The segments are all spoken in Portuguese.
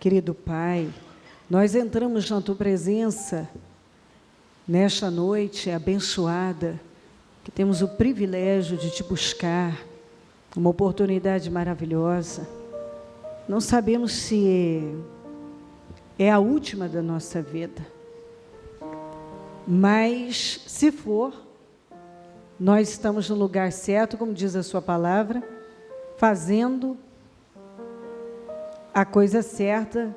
Querido Pai, nós entramos na Tua presença nesta noite abençoada, que temos o privilégio de Te buscar, uma oportunidade maravilhosa. Não sabemos se é a última da nossa vida, mas se for, nós estamos no lugar certo, como diz a Sua palavra, fazendo a coisa certa.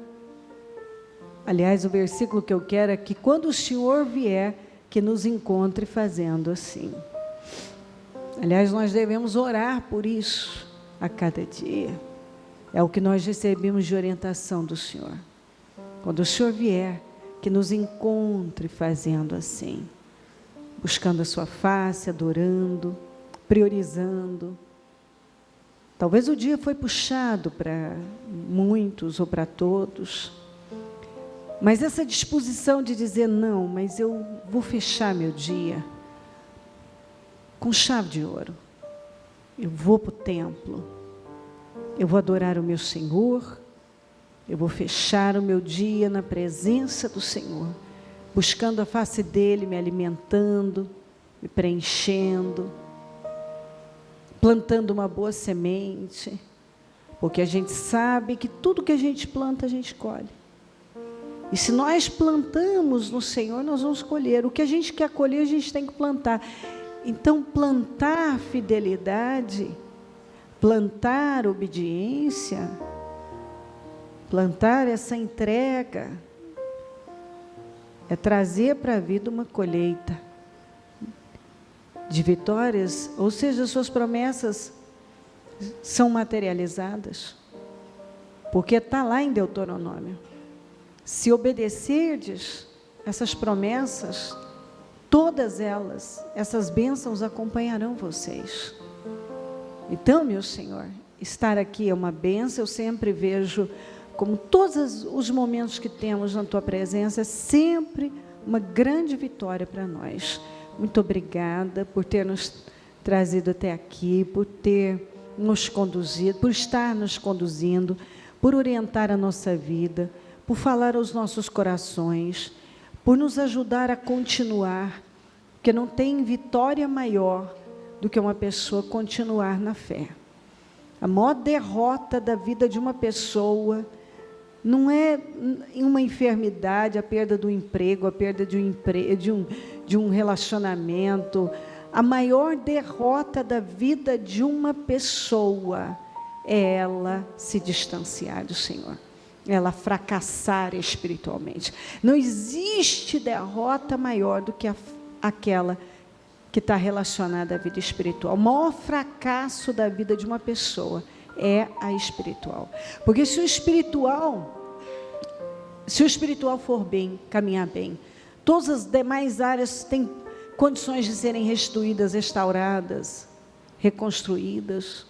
Aliás, o versículo que eu quero é que quando o Senhor vier, que nos encontre fazendo assim. Aliás, nós devemos orar por isso a cada dia. É o que nós recebemos de orientação do Senhor. Quando o Senhor vier, que nos encontre fazendo assim. Buscando a sua face, adorando, priorizando. Talvez o dia foi puxado para muitos ou para todos. Mas essa disposição de dizer, não, mas eu vou fechar meu dia com chave de ouro. Eu vou para o templo. Eu vou adorar o meu Senhor. Eu vou fechar o meu dia na presença do Senhor. Buscando a face dEle, me alimentando, me preenchendo. Plantando uma boa semente. Porque a gente sabe que tudo que a gente planta, a gente colhe. E se nós plantamos no Senhor, nós vamos colher. O que a gente quer colher, a gente tem que plantar. Então, plantar fidelidade, plantar obediência, plantar essa entrega, é trazer para a vida uma colheita de vitórias, ou seja, suas promessas são materializadas. Porque está lá em Deuteronômio. Se obedecerdes essas promessas, todas elas, essas bênçãos acompanharão vocês. Então, meu Senhor, estar aqui é uma bênção. Eu sempre vejo, como todos os momentos que temos na Tua presença, é sempre uma grande vitória para nós. Muito obrigada por ter nos trazido até aqui, por ter nos conduzido, por estar nos conduzindo, por orientar a nossa vida, por falar aos nossos corações, por nos ajudar a continuar, porque não tem vitória maior do que uma pessoa continuar na fé. A maior derrota da vida de uma pessoa não é uma enfermidade, a perda do emprego, a perda de um relacionamento. A maior derrota da vida de uma pessoa é ela se distanciar do Senhor. Ela fracassar espiritualmente. Não existe derrota maior do que aquela que está relacionada à vida espiritual. O maior fracasso da vida de uma pessoa é a espiritual. Porque se o espiritual for bem, caminhar bem, todas as demais áreas têm condições de serem restituídas, restauradas, reconstruídas.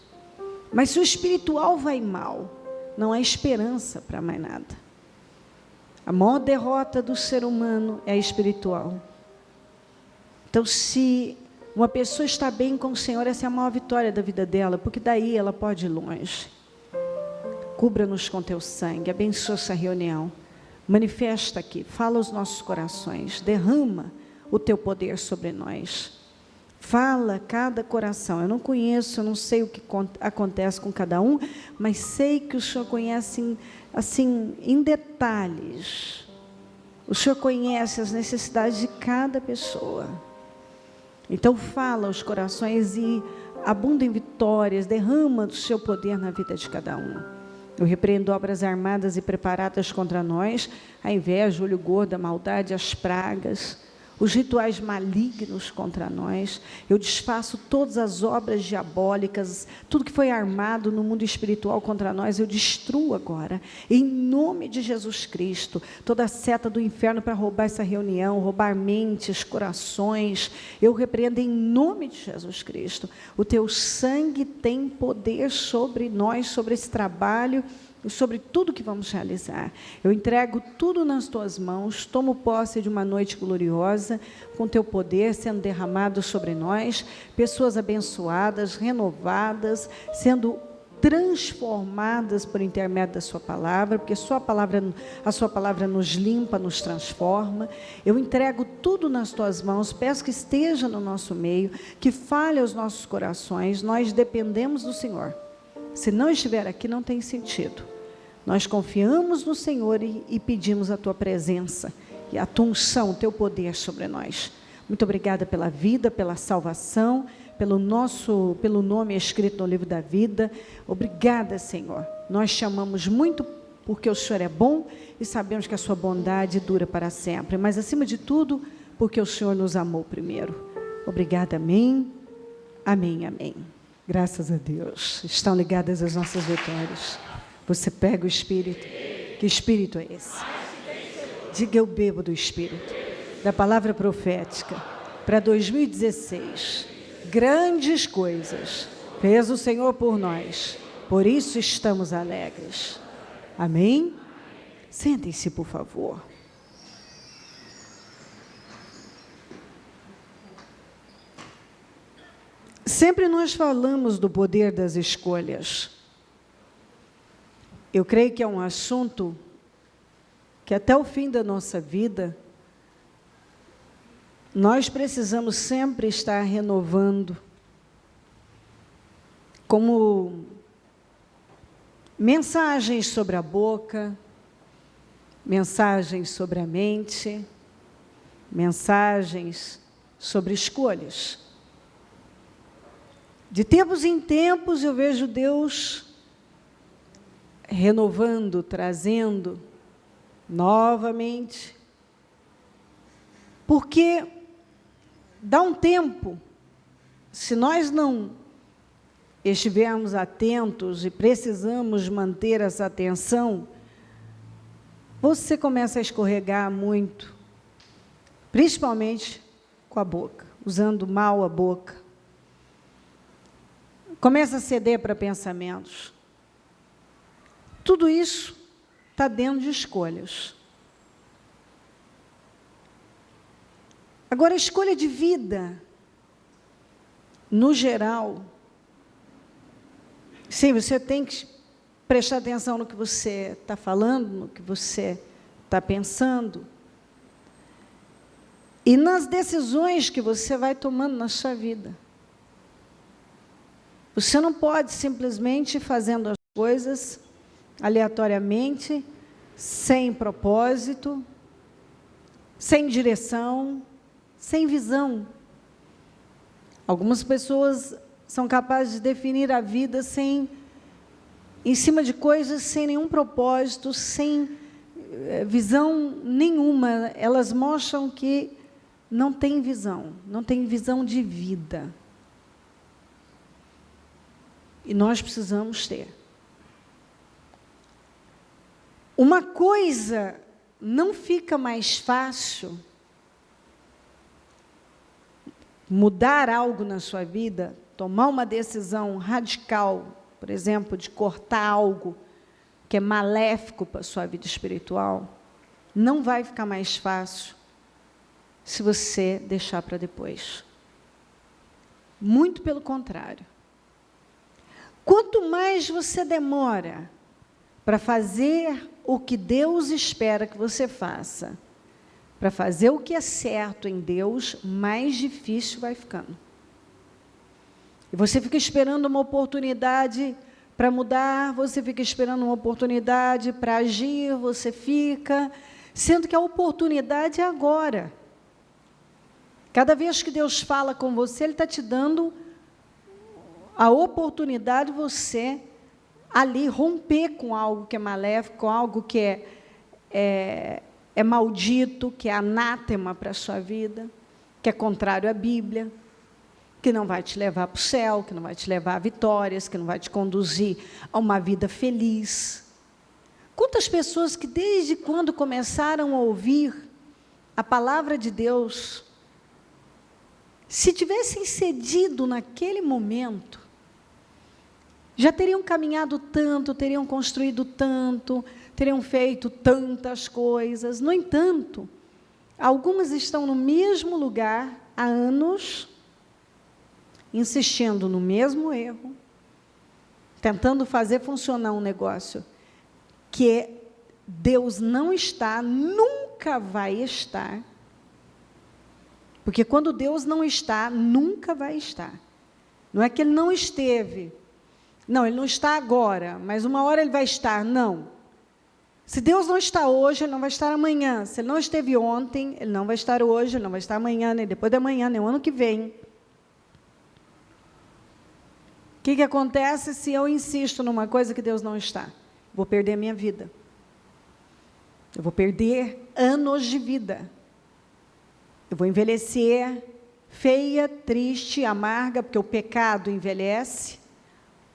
Mas se o espiritual vai mal, não há esperança para mais nada. A maior derrota do ser humano é a espiritual. Então, se uma pessoa está bem com o Senhor, essa é a maior vitória da vida dela, porque daí ela pode ir longe. Cubra-nos com Teu sangue, abençoa essa reunião. Manifesta aqui, fala aos nossos corações, derrama o Teu poder sobre nós. Fala cada coração. Eu não conheço, eu não sei o que acontece com cada um, mas sei que o Senhor conhece assim, em detalhes. O Senhor conhece as necessidades de cada pessoa. Então fala aos corações e abunda em vitórias, derrama do Seu poder na vida de cada um. Eu repreendo obras armadas e preparadas contra nós, a inveja, o olho gordo, a maldade, as pragas, os rituais malignos contra nós. Eu desfaço todas as obras diabólicas, tudo que foi armado no mundo espiritual contra nós, eu destruo agora, em nome de Jesus Cristo. Toda a seta do inferno para roubar essa reunião, roubar mentes, corações, eu repreendo em nome de Jesus Cristo. O Teu sangue tem poder sobre nós, sobre esse trabalho, sobre tudo que vamos realizar. Eu entrego tudo nas Tuas mãos, tomo posse de uma noite gloriosa, com Teu poder sendo derramado sobre nós, pessoas abençoadas, renovadas, sendo transformadas por intermédio da sua palavra, porque a sua palavra nos limpa, nos transforma. Eu entrego tudo nas tuas mãos, peço que esteja no nosso meio, que fale aos nossos corações. Nós dependemos do Senhor. Se não estiver aqui, não tem sentido. Nós confiamos no Senhor e pedimos a tua presença e a tua unção, o teu poder sobre nós. Muito obrigada pela vida, pela salvação, pelo nome escrito no livro da vida. Obrigada, Senhor. Nós te amamos muito porque o Senhor é bom e sabemos que a sua bondade dura para sempre. Mas, acima de tudo, porque o Senhor nos amou primeiro. Obrigada, amém. Amém, amém. Graças a Deus. Estão ligadas as nossas vitórias. Você pega o Espírito. Que Espírito é esse? Diga: eu bebo do Espírito, da palavra profética, para 2016. Grandes coisas fez o Senhor por nós, por isso estamos alegres. Amém? Sentem-se, por favor. Sempre nós falamos do poder das escolhas. Eu creio que é um assunto que até o fim da nossa vida, nós precisamos sempre estar renovando, como mensagens sobre a boca, mensagens sobre a mente, mensagens sobre escolhas. De tempos em tempos eu vejo Deus renovando, trazendo novamente, porque dá um tempo, se nós não estivermos atentos e precisamos manter essa atenção, você começa a escorregar muito, principalmente com a boca, usando mal a boca. Começa a ceder para pensamentos. Tudo isso está dentro de escolhas. Agora, a escolha de vida, no geral, sim, você tem que prestar atenção no que você está falando, no que você está pensando, e nas decisões que você vai tomando na sua vida. Você não pode simplesmente ir fazendo as coisas aleatoriamente, sem propósito, sem direção, sem visão. Algumas pessoas são capazes de definir a vida em cima de coisas sem nenhum propósito, sem visão nenhuma. Elas mostram que não têm visão de vida. E nós precisamos ter. Uma coisa não fica mais fácil, mudar algo na sua vida, tomar uma decisão radical, por exemplo, de cortar algo que é maléfico para a sua vida espiritual, não vai ficar mais fácil se você deixar para depois. Muito pelo contrário. Quanto mais você demora para fazer o que Deus espera que você faça, para fazer o que é certo em Deus, mais difícil vai ficando. E você fica esperando uma oportunidade para mudar, você fica esperando uma oportunidade para agir, você fica, sendo que a oportunidade é agora. Cada vez que Deus fala com você, Ele está te dando a oportunidade de você ali romper com algo que é maléfico, com algo que é maldito, que é anátema para a sua vida, que é contrário à Bíblia, que não vai te levar para o céu, que não vai te levar a vitórias, que não vai te conduzir a uma vida feliz. Quantas pessoas que desde quando começaram a ouvir a palavra de Deus, se tivessem cedido naquele momento, já teriam caminhado tanto, teriam construído tanto, teriam feito tantas coisas. No entanto, algumas estão no mesmo lugar há anos, insistindo no mesmo erro, tentando fazer funcionar um negócio que Deus não está, nunca vai estar. Porque quando Deus não está, nunca vai estar. Não é que Ele não esteve. Não, Ele não está agora, mas uma hora Ele vai estar. Não. Se Deus não está hoje, Ele não vai estar amanhã. Se Ele não esteve ontem, Ele não vai estar hoje, Ele não vai estar amanhã, nem depois de amanhã, nem o ano que vem. O que acontece se eu insisto numa coisa que Deus não está? Vou perder a minha vida. Eu vou perder anos de vida. Eu vou envelhecer feia, triste, amarga, porque o pecado envelhece.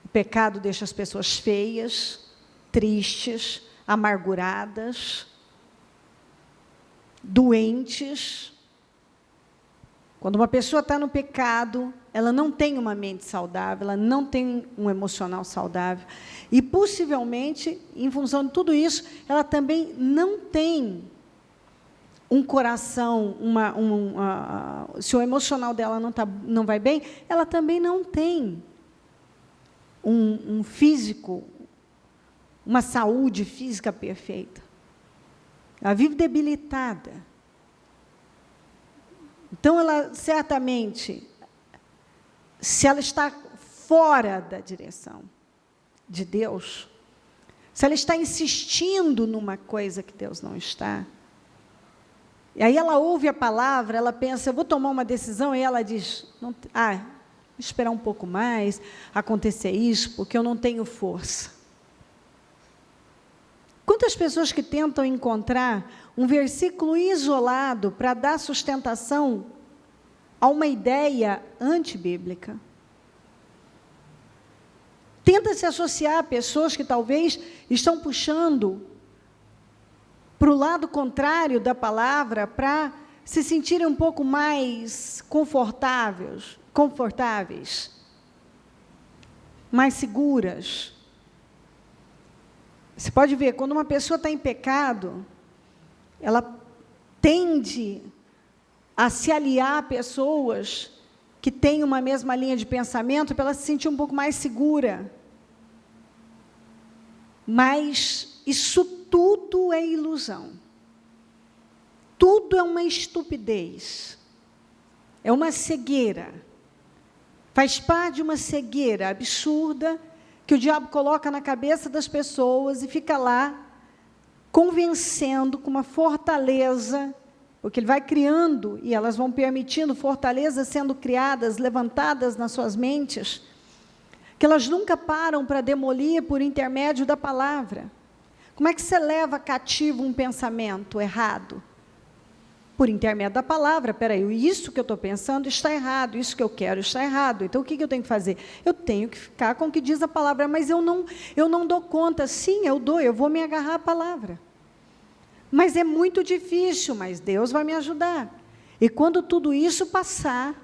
O pecado deixa as pessoas feias, tristes, amarguradas, doentes. Quando uma pessoa está no pecado, ela não tem uma mente saudável, ela não tem um emocional saudável. E, possivelmente, em função de tudo isso, ela também não tem um coração, se o emocional dela não vai bem, ela também não tem um físico, uma saúde física perfeita. Ela vive debilitada. Então, ela certamente, se ela está fora da direção de Deus, se ela está insistindo numa coisa que Deus não está, e aí ela ouve a palavra, ela pensa, eu vou tomar uma decisão, e ela diz, vou esperar um pouco mais, acontecer isso, porque eu não tenho força. Quantas pessoas que tentam encontrar um versículo isolado para dar sustentação a uma ideia antibíblica? Tenta se associar a pessoas que talvez estão puxando para o lado contrário da palavra, para se sentirem um pouco mais confortáveis, mais seguras. Você pode ver, quando uma pessoa está em pecado, ela tende a se aliar a pessoas que têm uma mesma linha de pensamento, para ela se sentir um pouco mais segura. Mas isso tudo é ilusão. Tudo é uma estupidez. É uma cegueira. Faz parte de uma cegueira absurda que o diabo coloca na cabeça das pessoas e fica lá convencendo com uma fortaleza, porque ele vai criando e elas vão permitindo fortalezas sendo criadas, levantadas nas suas mentes, que elas nunca param para demolir por intermédio da palavra. Como é que você leva cativo um pensamento errado? Por intermédio da palavra. Espera aí, isso que eu estou pensando está errado, isso que eu quero está errado. Então, o que eu tenho que fazer? Eu tenho que ficar com o que diz a palavra, mas eu não dou conta. Sim, eu vou me agarrar à palavra. Mas é muito difícil, mas Deus vai me ajudar. E quando tudo isso passar,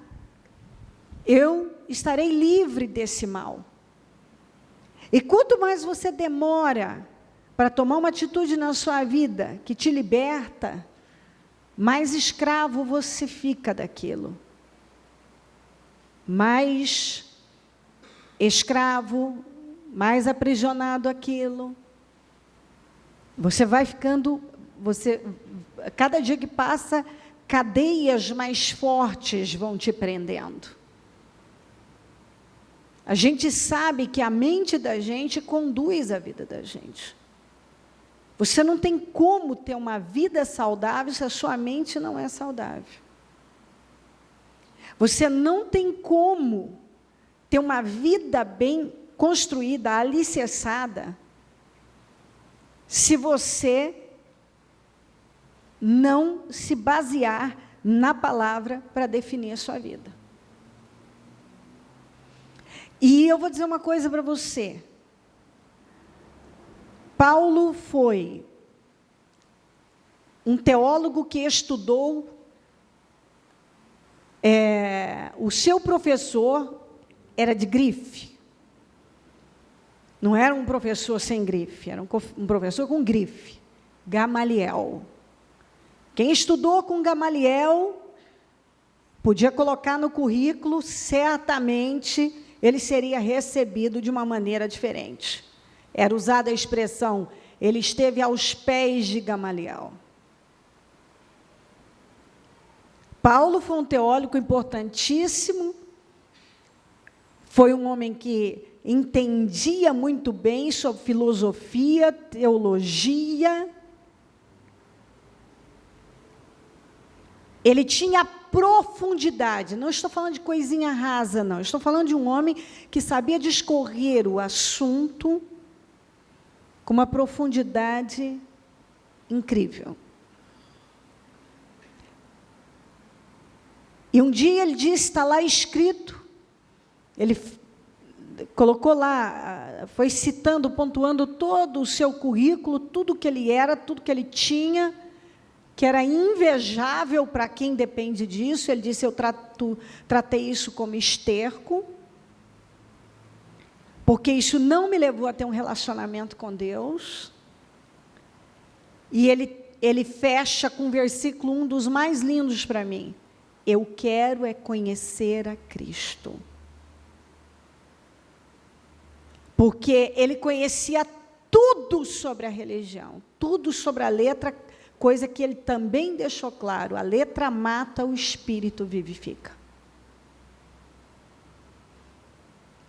eu estarei livre desse mal. E quanto mais você demora para tomar uma atitude na sua vida que te liberta, mais escravo você fica daquilo. Mais escravo, mais aprisionado aquilo. Você vai ficando, cada dia que passa, cadeias mais fortes vão te prendendo. A gente sabe que a mente da gente conduz a vida da gente. Você não tem como ter uma vida saudável se a sua mente não é saudável. Você não tem como ter uma vida bem construída, alicerçada, se você não se basear na palavra para definir a sua vida. E eu vou dizer uma coisa para você. Paulo foi um teólogo que estudou, o seu professor era de grife. Não era um professor sem grife, era um professor com grife. Gamaliel. Quem estudou com Gamaliel podia colocar no currículo, certamente, ele seria recebido de uma maneira diferente. Era usada a expressão, ele esteve aos pés de Gamaliel. Paulo foi um teólogo importantíssimo, foi um homem que entendia muito bem sobre filosofia, teologia. Ele tinha profundidade, não estou falando de coisinha rasa, não. Estou falando de um homem que sabia discorrer o assunto com uma profundidade incrível. E um dia ele disse, está lá escrito, ele colocou lá, foi citando, pontuando todo o seu currículo, tudo que ele era, tudo que ele tinha, que era invejável para quem depende disso. Ele disse, eu tratei isso como esterco, porque isso não me levou a ter um relacionamento com Deus. E ele fecha com o versículo 1 dos mais lindos para mim. Eu quero é conhecer a Cristo. Porque ele conhecia tudo sobre a religião, tudo sobre a letra, coisa que ele também deixou claro, a letra mata, o espírito vivifica.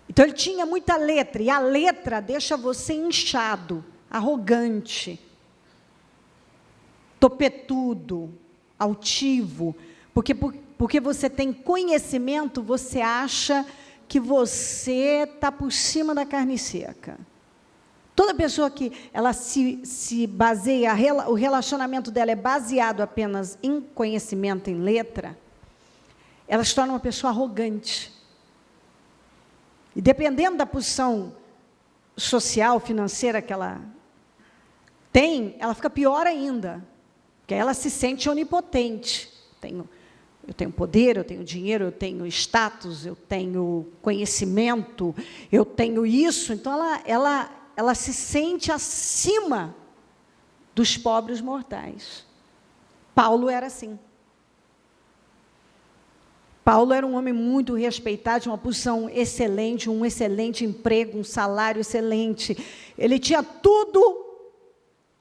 Então ele tinha muita letra, e a letra deixa você inchado, arrogante, topetudo, altivo, porque você tem conhecimento, você acha que você está por cima da carne seca. Toda pessoa que ela se baseia, o relacionamento dela é baseado apenas em conhecimento, em letra, ela se torna uma pessoa arrogante. E dependendo da posição social, financeira que ela tem, ela fica pior ainda, porque ela se sente onipotente. Eu tenho poder, eu tenho dinheiro, eu tenho status, eu tenho conhecimento, eu tenho isso. Então, ela se sente acima dos pobres mortais. Paulo era assim. Paulo era um homem muito respeitado, de uma posição excelente, um excelente emprego, um salário excelente. Ele tinha tudo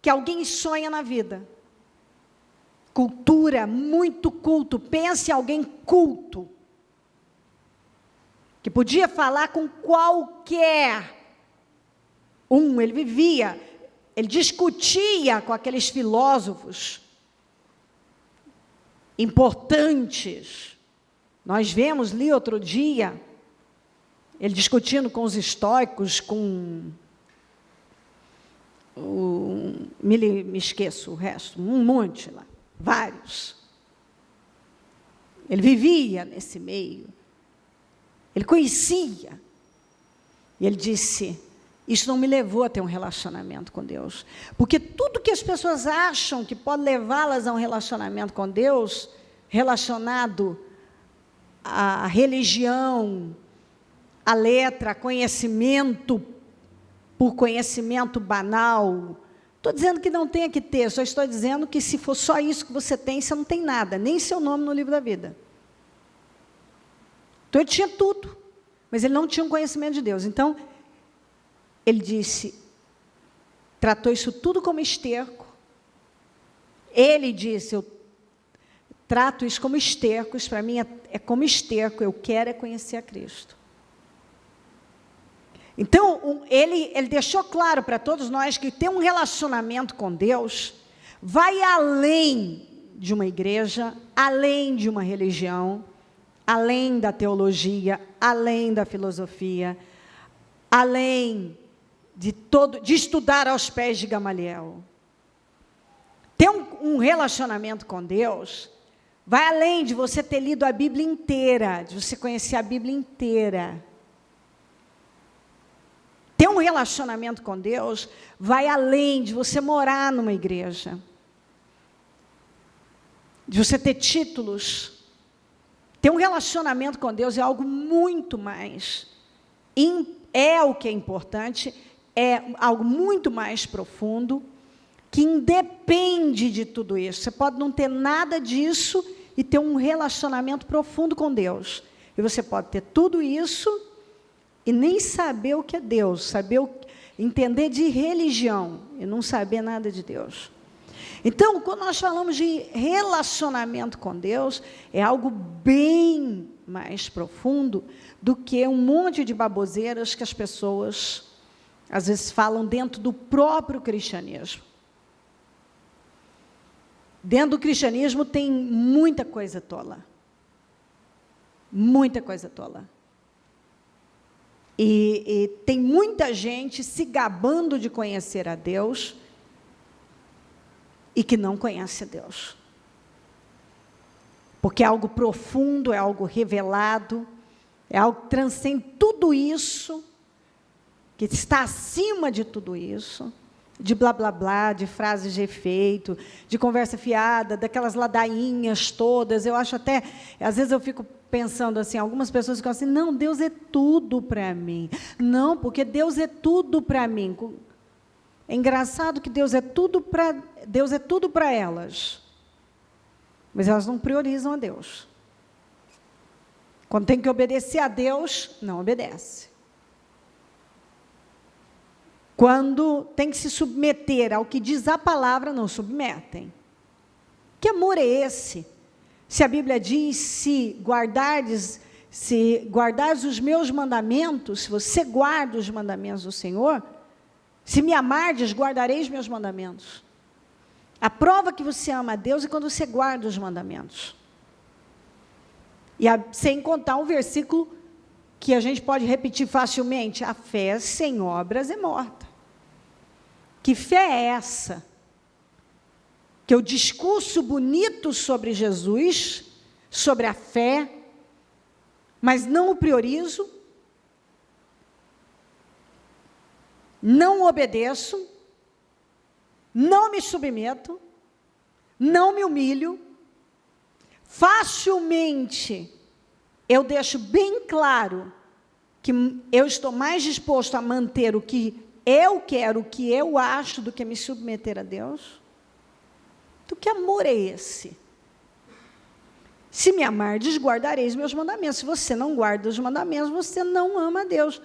que alguém sonha na vida. Cultura, muito culto. Pense em alguém culto, que podia falar com qualquer um. Ele vivia, ele discutia com aqueles filósofos importantes. Nós vemos, li outro dia, ele discutindo com os estoicos, me esqueço o resto, um monte lá. Vários. Ele vivia nesse meio. Ele conhecia. E ele disse, isso não me levou a ter um relacionamento com Deus. Porque tudo que as pessoas acham que pode levá-las a um relacionamento com Deus, relacionado à religião, à letra, a conhecimento, por conhecimento banal. Estou dizendo que não tenha que ter, só estou dizendo que se for só isso que você tem, você não tem nada, nem seu nome no livro da vida. Então, ele tinha tudo, mas ele não tinha um conhecimento de Deus. Então, ele disse, tratou isso tudo como esterco. Ele disse, eu trato isso como esterco, isso para mim é como esterco, eu quero é conhecer a Cristo. Então, ele deixou claro para todos nós que ter um relacionamento com Deus vai além de uma igreja, além de uma religião, além da teologia, além da filosofia, além de estudar aos pés de Gamaliel. Ter um relacionamento com Deus vai além de você ter lido a Bíblia inteira, de você conhecer a Bíblia inteira. Ter um relacionamento com Deus vai além de você morar numa igreja, de você ter títulos. Ter um relacionamento com Deus é algo muito mais, é o que é importante, é algo muito mais profundo, que independe de tudo isso. Você pode não ter nada disso e ter um relacionamento profundo com Deus. E você pode ter tudo isso e nem saber o que é Deus, entender de religião e não saber nada de Deus. Então, quando nós falamos de relacionamento com Deus, é algo bem mais profundo do que um monte de baboseiras que as pessoas, às vezes, falam dentro do próprio cristianismo. Dentro do cristianismo tem muita coisa tola. Muita coisa tola. E tem muita gente se gabando de conhecer a Deus e que não conhece a Deus. Porque é algo profundo, é algo revelado, é algo que transcende tudo isso, que está acima de tudo isso, de blá, blá, blá, de frases de efeito, de conversa fiada, daquelas ladainhas todas. Eu acho até, às vezes eu fico pensando assim, algumas pessoas ficam assim, não, Deus é tudo para mim. Não, porque Deus é tudo para mim. É engraçado que Deus é tudo para elas, mas elas não priorizam a Deus. Quando tem que obedecer a Deus, não obedece. Quando tem que se submeter ao que diz a palavra, não submetem. Que amor é esse? Se a Bíblia diz, se guardares os meus mandamentos, se você guarda os mandamentos do Senhor, se me amardes, guardareis meus mandamentos. A prova que você ama a Deus é quando você guarda os mandamentos. E sem contar um versículo que a gente pode repetir facilmente, a fé sem obras é morta. Que fé é essa? Que o discurso bonito sobre Jesus, sobre a fé, mas não o priorizo, não obedeço, não me submeto, não me humilho, facilmente eu deixo bem claro que eu estou mais disposto a manter o que eu quero, o que eu acho, do que me submeter a Deus. Então, que amor é esse? Se me amardes, guardareis meus mandamentos. Se você não guarda os mandamentos, você não ama a Deus.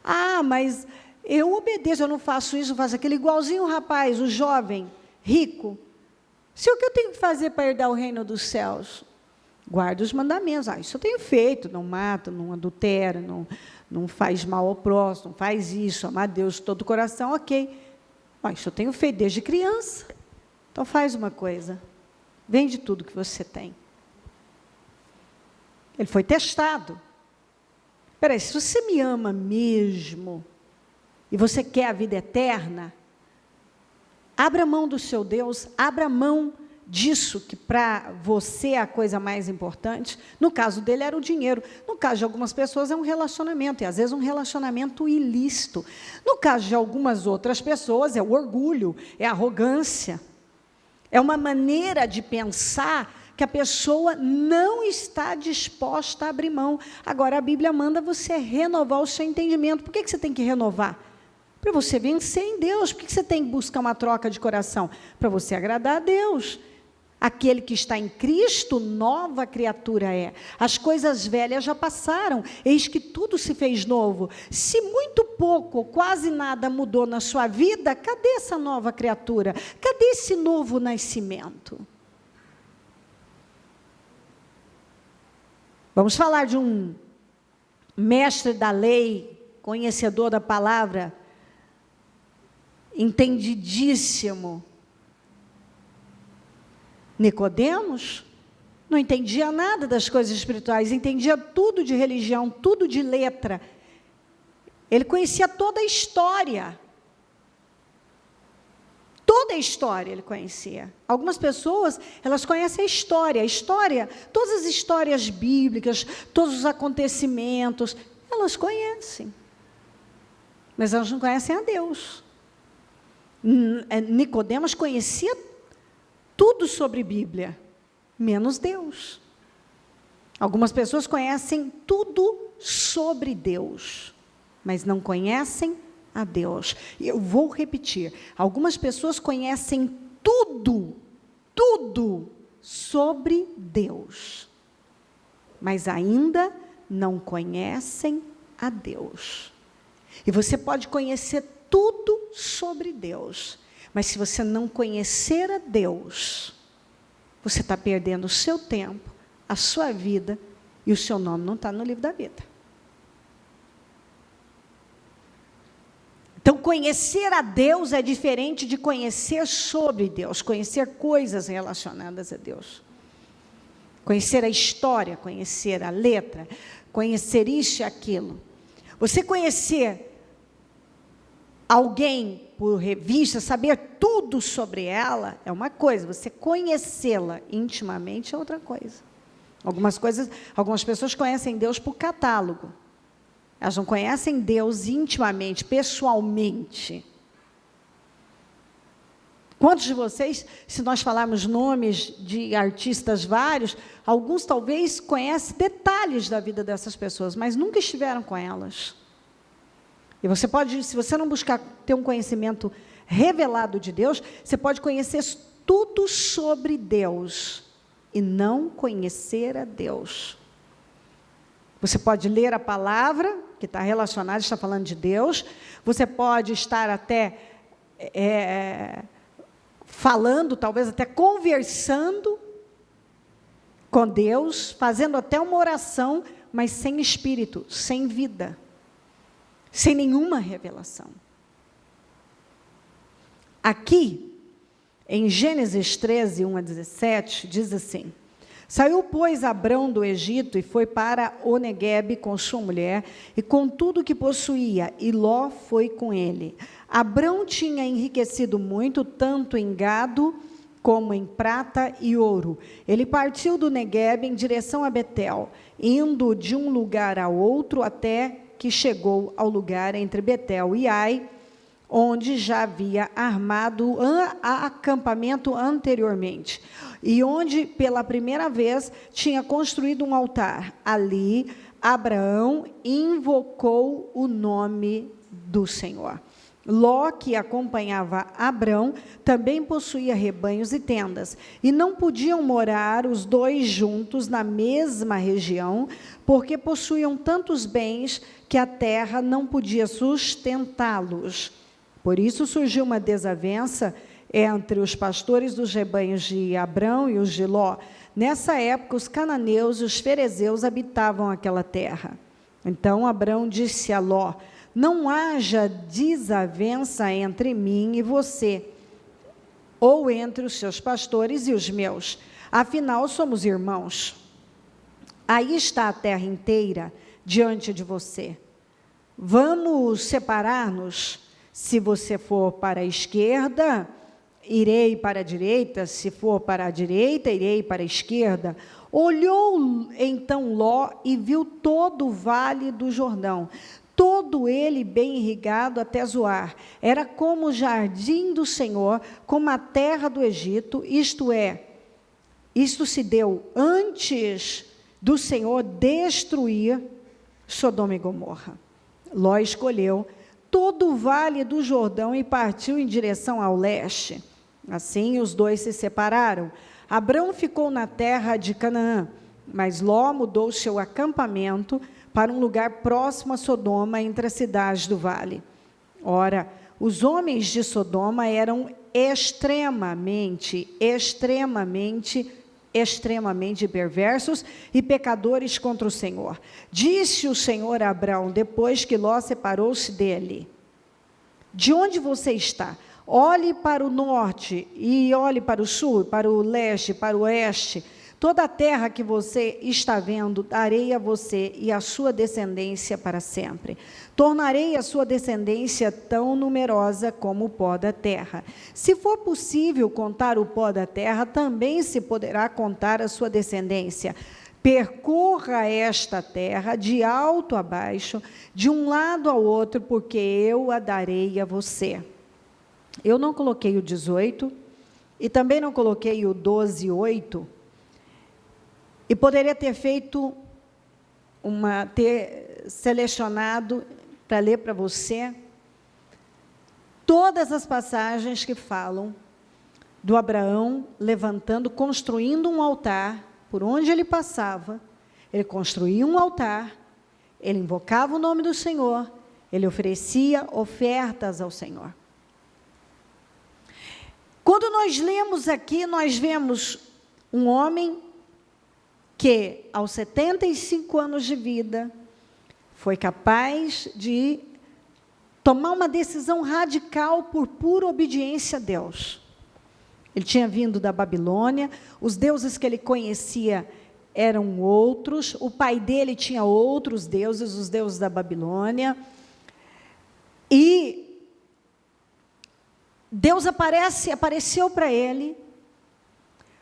Ah, mas eu obedeço, eu não faço isso, eu faço aquilo, igualzinho o rapaz, o jovem, rico. Se o que eu tenho que fazer para herdar o reino dos céus? Guarda os mandamentos. Ah, isso eu tenho feito, não mata, não adultera, não faz mal ao próximo, não faz isso, ama a Deus de todo o coração, ok. Ah, isso eu tenho feito desde criança. Então faz uma coisa, vende tudo que você tem. Ele foi testado. Espera aí, se você me ama mesmo, e você quer a vida eterna, abra mão do seu Deus, abra mão disso, que para você é a coisa mais importante. No caso dele era o dinheiro, no caso de algumas pessoas é um relacionamento, e às vezes um relacionamento ilícito. No caso de algumas outras pessoas é o orgulho, é a arrogância, é uma maneira de pensar que a pessoa não está disposta a abrir mão. Agora a Bíblia manda você renovar o seu entendimento. Por que você tem que renovar? Para você vencer em Deus. Por que você tem que buscar uma troca de coração? Para você agradar a Deus. Aquele que está em Cristo, nova criatura é. As coisas velhas já passaram, eis que tudo se fez novo. Se muito pouco, ou quase nada mudou na sua vida, cadê essa nova criatura? Cadê esse novo nascimento? Vamos falar de um mestre da lei, conhecedor da palavra, entendidíssimo. Nicodemos não entendia nada das coisas espirituais, entendia tudo de religião, tudo de letra. Ele conhecia toda a história. Toda a história ele conhecia. Algumas pessoas, elas conhecem a história, todas as histórias bíblicas, todos os acontecimentos, elas conhecem. Mas elas não conhecem a Deus. Nicodemos conhecia tudo sobre Bíblia, menos Deus. Algumas pessoas conhecem tudo sobre Deus, mas não conhecem a Deus. Eu vou repetir, algumas pessoas conhecem tudo sobre Deus, mas ainda não conhecem a Deus. E você pode conhecer tudo sobre Deus, mas se você não conhecer a Deus, você está perdendo o seu tempo, a sua vida, e o seu nome não está no livro da vida. Então, conhecer a Deus é diferente de conhecer sobre Deus, conhecer coisas relacionadas a Deus. Conhecer a história, conhecer a letra, conhecer isso e aquilo. Você conhecer alguém por revista, saber tudo sobre ela, é uma coisa. Você conhecê-la intimamente é outra coisa. Algumas pessoas conhecem Deus por catálogo. Elas não conhecem Deus intimamente, pessoalmente. Quantos de vocês, se nós falarmos nomes de artistas vários, alguns talvez conhecem detalhes da vida dessas pessoas, mas nunca estiveram com elas. E você pode, se você não buscar ter um conhecimento revelado de Deus, você pode conhecer tudo sobre Deus e não conhecer a Deus. Você pode ler a palavra, que está relacionada, está falando de Deus. Você pode estar até falando, talvez até conversando com Deus, fazendo até uma oração, mas sem espírito, sem vida, sem nenhuma revelação. Aqui, em Gênesis 13, 1 a 17, diz assim: saiu, pois, Abrão do Egito e foi para o Neguebe com sua mulher e com tudo que possuía, e Ló foi com ele. Abrão tinha enriquecido muito, tanto em gado como em prata e ouro. Ele partiu do Neguebe em direção a Betel, indo de um lugar a outro até que chegou ao lugar entre Betel e Ai, onde já havia armado acampamento anteriormente, e onde, pela primeira vez, tinha construído um altar. Ali, Abraão invocou o nome do Senhor. Ló, que acompanhava Abrão, também possuía rebanhos e tendas, e não podiam morar os dois juntos na mesma região, porque possuíam tantos bens que a terra não podia sustentá-los. Por isso surgiu uma desavença entre os pastores dos rebanhos de Abrão e os de Ló. Nessa época, os cananeus e os ferezeus habitavam aquela terra. Então Abrão disse a Ló: não haja desavença entre mim e você, ou entre os seus pastores e os meus. Afinal, somos irmãos. Aí está a terra inteira diante de você. Vamos separar-nos. Se você for para a esquerda, irei para a direita. Se for para a direita, irei para a esquerda. Olhou então Ló e viu todo o vale do Jordão, todo ele bem irrigado até Zoar. Era como o jardim do Senhor, como a terra do Egito, isto se deu antes do Senhor destruir Sodoma e Gomorra. Ló escolheu todo o vale do Jordão e partiu em direção ao leste. Assim, os dois se separaram. Abrão ficou na terra de Canaã, mas Ló mudou seu acampamento para um lugar próximo a Sodoma, entre as cidades do vale. Ora, os homens de Sodoma eram extremamente perversos e pecadores contra o Senhor. Disse o Senhor a Abrão, depois que Ló separou-se dele: de onde você está? Olhe para o norte, e olhe para o sul, para o leste, para o oeste. Toda a terra que você está vendo, darei a você e a sua descendência para sempre. Tornarei a sua descendência tão numerosa como o pó da terra. Se for possível contar o pó da terra, também se poderá contar a sua descendência. Percorra esta terra de alto a baixo, de um lado ao outro, porque eu a darei a você. Eu não coloquei o 18, e também não coloquei o 12, 8, e poderia ter feito ter selecionado para ler para você todas as passagens que falam do Abraão levantando, construindo um altar, por onde ele passava, ele construía um altar, ele invocava o nome do Senhor, ele oferecia ofertas ao Senhor. Quando nós lemos aqui, nós vemos um homem que, aos 75 anos de vida, foi capaz de tomar uma decisão radical por pura obediência a Deus. Ele tinha vindo da Babilônia, os deuses que ele conhecia eram outros, o pai dele tinha outros deuses, os deuses da Babilônia, e Deus apareceu para ele,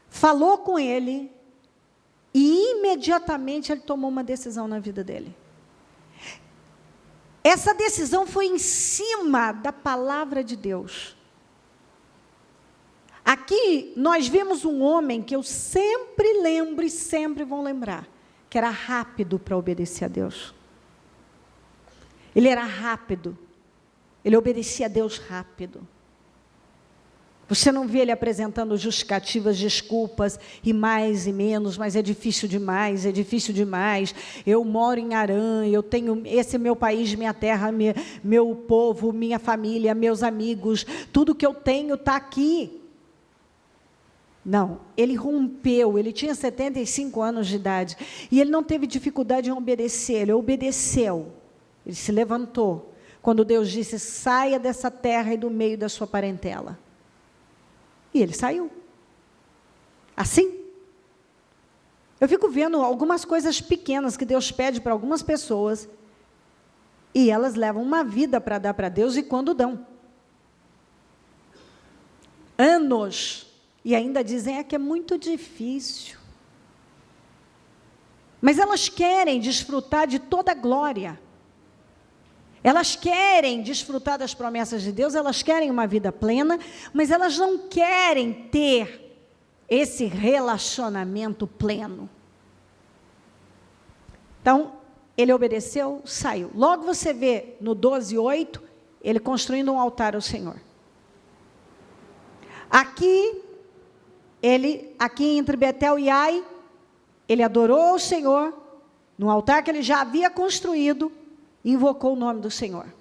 falou com ele, e imediatamente ele tomou uma decisão na vida dele. Essa decisão foi em cima da palavra de Deus. Aqui nós vemos um homem que eu sempre lembro e sempre vão lembrar, que era rápido para obedecer a Deus. Ele era rápido, ele obedecia a Deus rápido. Você não vê ele apresentando justificativas, desculpas, e mais e menos, mas é difícil demais, eu moro em Harã, eu tenho, esse é meu país, minha terra, meu povo, minha família, meus amigos, tudo que eu tenho está aqui. Não, ele rompeu, ele tinha 75 anos de idade, e ele não teve dificuldade em obedecer, ele obedeceu, ele se levantou, quando Deus disse, saia dessa terra e do meio da sua parentela. E ele saiu. Assim. Eu fico vendo algumas coisas pequenas que Deus pede para algumas pessoas, e elas levam uma vida para dar para Deus, e quando dão? Anos. E ainda dizem que é muito difícil. Mas elas querem desfrutar de toda a glória. Elas querem desfrutar das promessas de Deus, elas querem uma vida plena, mas elas não querem ter esse relacionamento pleno. Então, ele obedeceu, saiu. Logo você vê no 12:8, ele construindo um altar ao Senhor. Aqui entre Betel e Ai, ele adorou ao Senhor, no altar que ele já havia construído, invocou o nome do Senhor.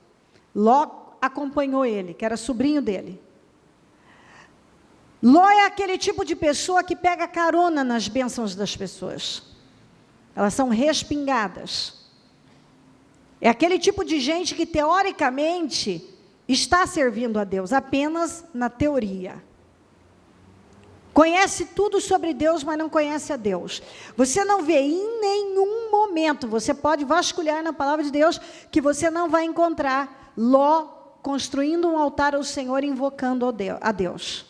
Ló acompanhou ele, que era sobrinho dele. Ló é aquele tipo de pessoa que pega carona nas bênçãos das pessoas. Elas são respingadas. É aquele tipo de gente que, teoricamente, está servindo a Deus, apenas na teoria. Conhece tudo sobre Deus, mas não conhece a Deus. Você não vê em nenhum momento, você pode vasculhar na palavra de Deus, que você não vai encontrar Ló construindo um altar ao Senhor, invocando a Deus.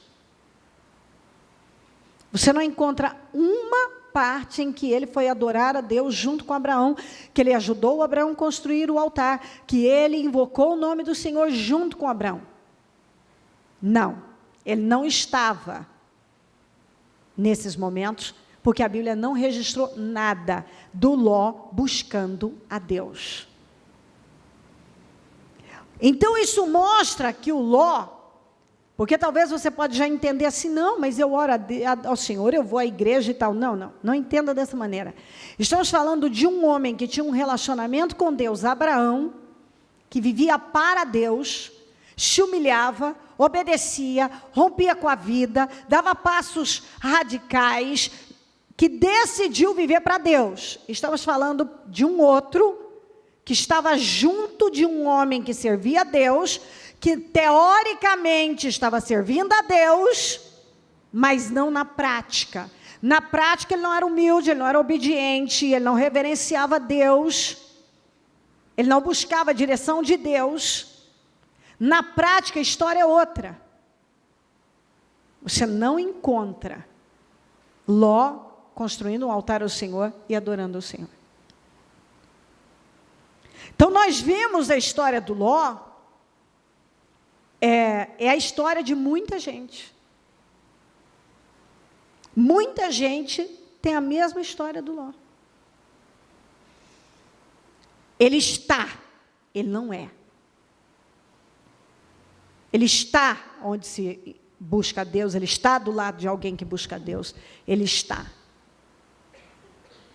Você não encontra uma parte em que ele foi adorar a Deus junto com Abraão, que ele ajudou Abraão a construir o altar, que ele invocou o nome do Senhor junto com Abraão. Não, ele não estava nesses momentos, porque a Bíblia não registrou nada do Ló buscando a Deus. Então isso mostra que o Ló, porque talvez você pode já entender assim, não, mas eu oro ao Senhor, eu vou à igreja e tal. Não entenda dessa maneira. Estamos falando de um homem que tinha um relacionamento com Deus, Abraão, que vivia para Deus, se humilhava, obedecia, rompia com a vida, dava passos radicais, que decidiu viver para Deus. Estamos falando de um outro, que estava junto de um homem que servia a Deus, que teoricamente estava servindo a Deus, mas não na prática. Na prática ele não era humilde, ele não era obediente, ele não reverenciava Deus, ele não buscava a direção de Deus. Na prática, a história é outra. Você não encontra Ló construindo um altar ao Senhor e adorando ao Senhor. Então, nós vimos a história do Ló, é a história de muita gente. Muita gente tem a mesma história do Ló. Ele está, ele não é. Ele está onde se busca a Deus, ele está do lado de alguém que busca a Deus, ele está.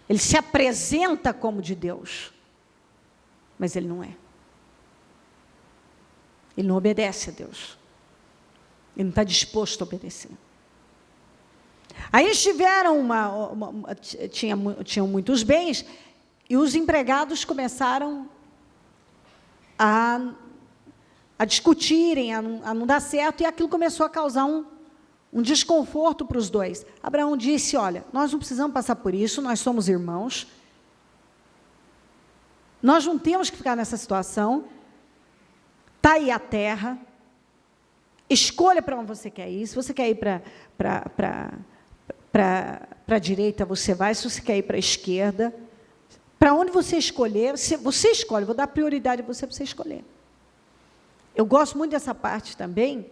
Ele se apresenta como de Deus, mas ele não é. Ele não obedece a Deus. Ele não está disposto a obedecer. Aí eles tiveram tinham muitos bens, e os empregados começaram a discutirem, a não dar certo, e aquilo começou a causar um desconforto para os dois. Abraão disse, olha, nós não precisamos passar por isso, nós somos irmãos, nós não temos que ficar nessa situação, está aí a terra, escolha para onde você quer ir. Se você quer ir para a direita, você vai. Se você quer ir para a esquerda, para onde você escolher, você escolhe. Vou dar prioridade a você para você escolher. Eu gosto muito dessa parte também,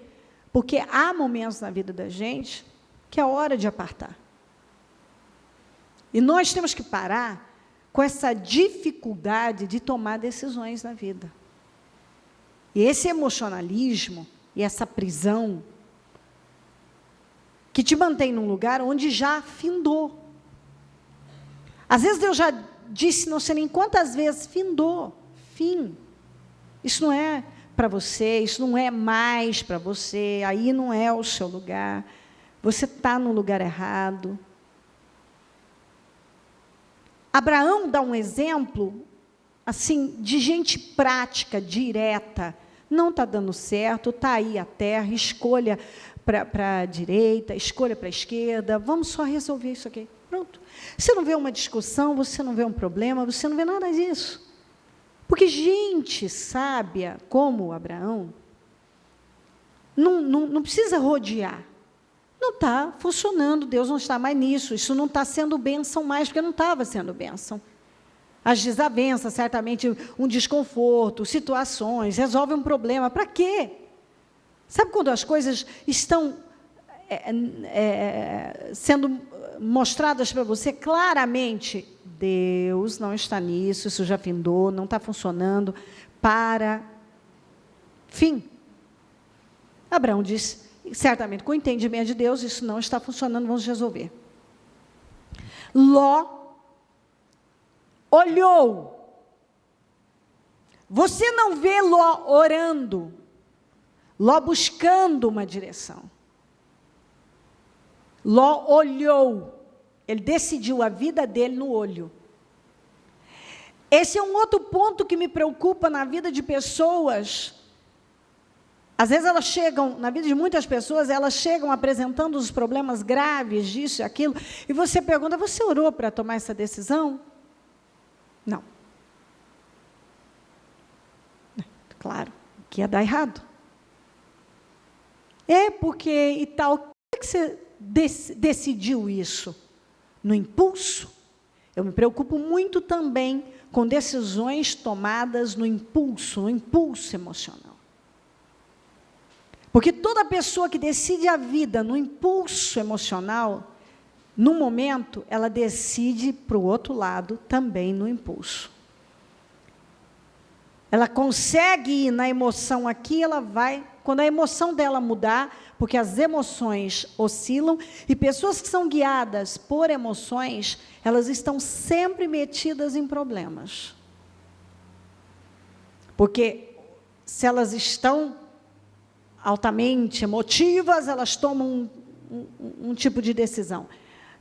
porque há momentos na vida da gente que é hora de apartar. E nós temos que parar com essa dificuldade de tomar decisões na vida. E esse emocionalismo e essa prisão que te mantém num lugar onde já findou. Às vezes Deus já disse, não sei nem quantas vezes, findou, fim. Isso não é para você, isso não é mais para você, aí não é o seu lugar, você está no lugar errado. Abraão dá um exemplo, assim, de gente prática, direta. Não está dando certo, está aí a terra, escolha para a direita, escolha para a esquerda, vamos só resolver isso aqui. Pronto. Você não vê uma discussão, você não vê um problema, você não vê nada disso. Porque gente sábia, como Abraão, não precisa rodear. Não está funcionando, Deus não está mais nisso, isso não está sendo bênção mais, porque não estava sendo bênção. As desavenças, certamente um desconforto, situações, resolve um problema. Para quê? Sabe quando as coisas estão sendo mostradas para você claramente? Deus não está nisso, isso já findou, não está funcionando, para. Fim. Abraão disse, certamente com o entendimento de Deus, isso não está funcionando, vamos resolver. Ló olhou. Você não vê Ló orando, Ló buscando uma direção. Ló olhou. Ele decidiu a vida dele no olho. Esse é um outro ponto que me preocupa na vida de pessoas. Às vezes elas chegam, na vida de muitas pessoas, elas chegam apresentando os problemas graves disso e aquilo, e você pergunta, você orou para tomar essa decisão? Não. Claro, que ia dar errado. Porque e tal, como é que você decidiu isso? No impulso? Eu me preocupo muito também com decisões tomadas no impulso emocional. Porque toda pessoa que decide a vida no impulso emocional, no momento, ela decide para o outro lado também no impulso. Ela consegue ir na emoção aqui, ela vai, quando a emoção dela mudar, porque as emoções oscilam, e pessoas que são guiadas por emoções, elas estão sempre metidas em problemas. Porque se elas estão altamente emotivas, elas tomam um tipo de decisão.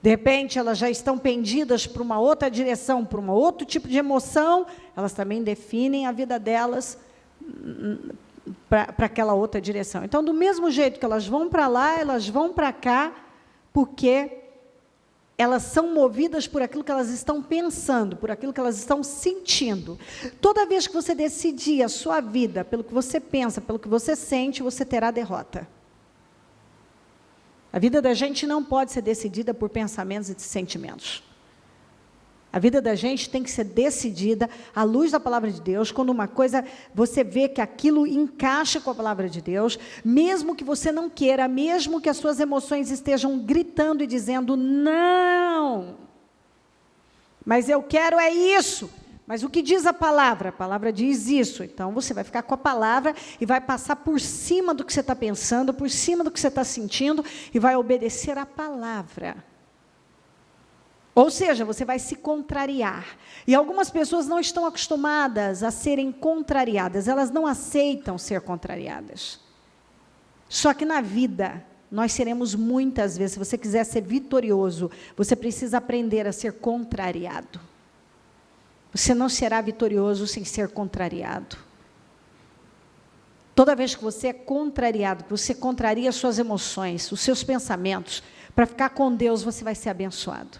De repente, elas já estão pendidas para uma outra direção, para um outro tipo de emoção, elas também definem a vida delas para aquela outra direção. Então, do mesmo jeito que elas vão para lá, elas vão para cá, porque elas são movidas por aquilo que elas estão pensando, por aquilo que elas estão sentindo. Toda vez que você decidir a sua vida pelo que você pensa, pelo que você sente, você terá derrota. A vida da gente não pode ser decidida por pensamentos e sentimentos. A vida da gente tem que ser decidida à luz da palavra de Deus, quando uma coisa, você vê que aquilo encaixa com a palavra de Deus, mesmo que você não queira, mesmo que as suas emoções estejam gritando e dizendo, não, mas eu quero é isso. Mas o que diz a palavra? A palavra diz isso. Então, você vai ficar com a palavra e vai passar por cima do que você está pensando, por cima do que você está sentindo, e vai obedecer à palavra. Ou seja, você vai se contrariar. E algumas pessoas não estão acostumadas a serem contrariadas, elas não aceitam ser contrariadas. Só que na vida, nós seremos muitas vezes, se você quiser ser vitorioso, você precisa aprender a ser contrariado. Você não será vitorioso sem ser contrariado. Toda vez que você é contrariado, que você contraria as suas emoções, os seus pensamentos, para ficar com Deus, você vai ser abençoado.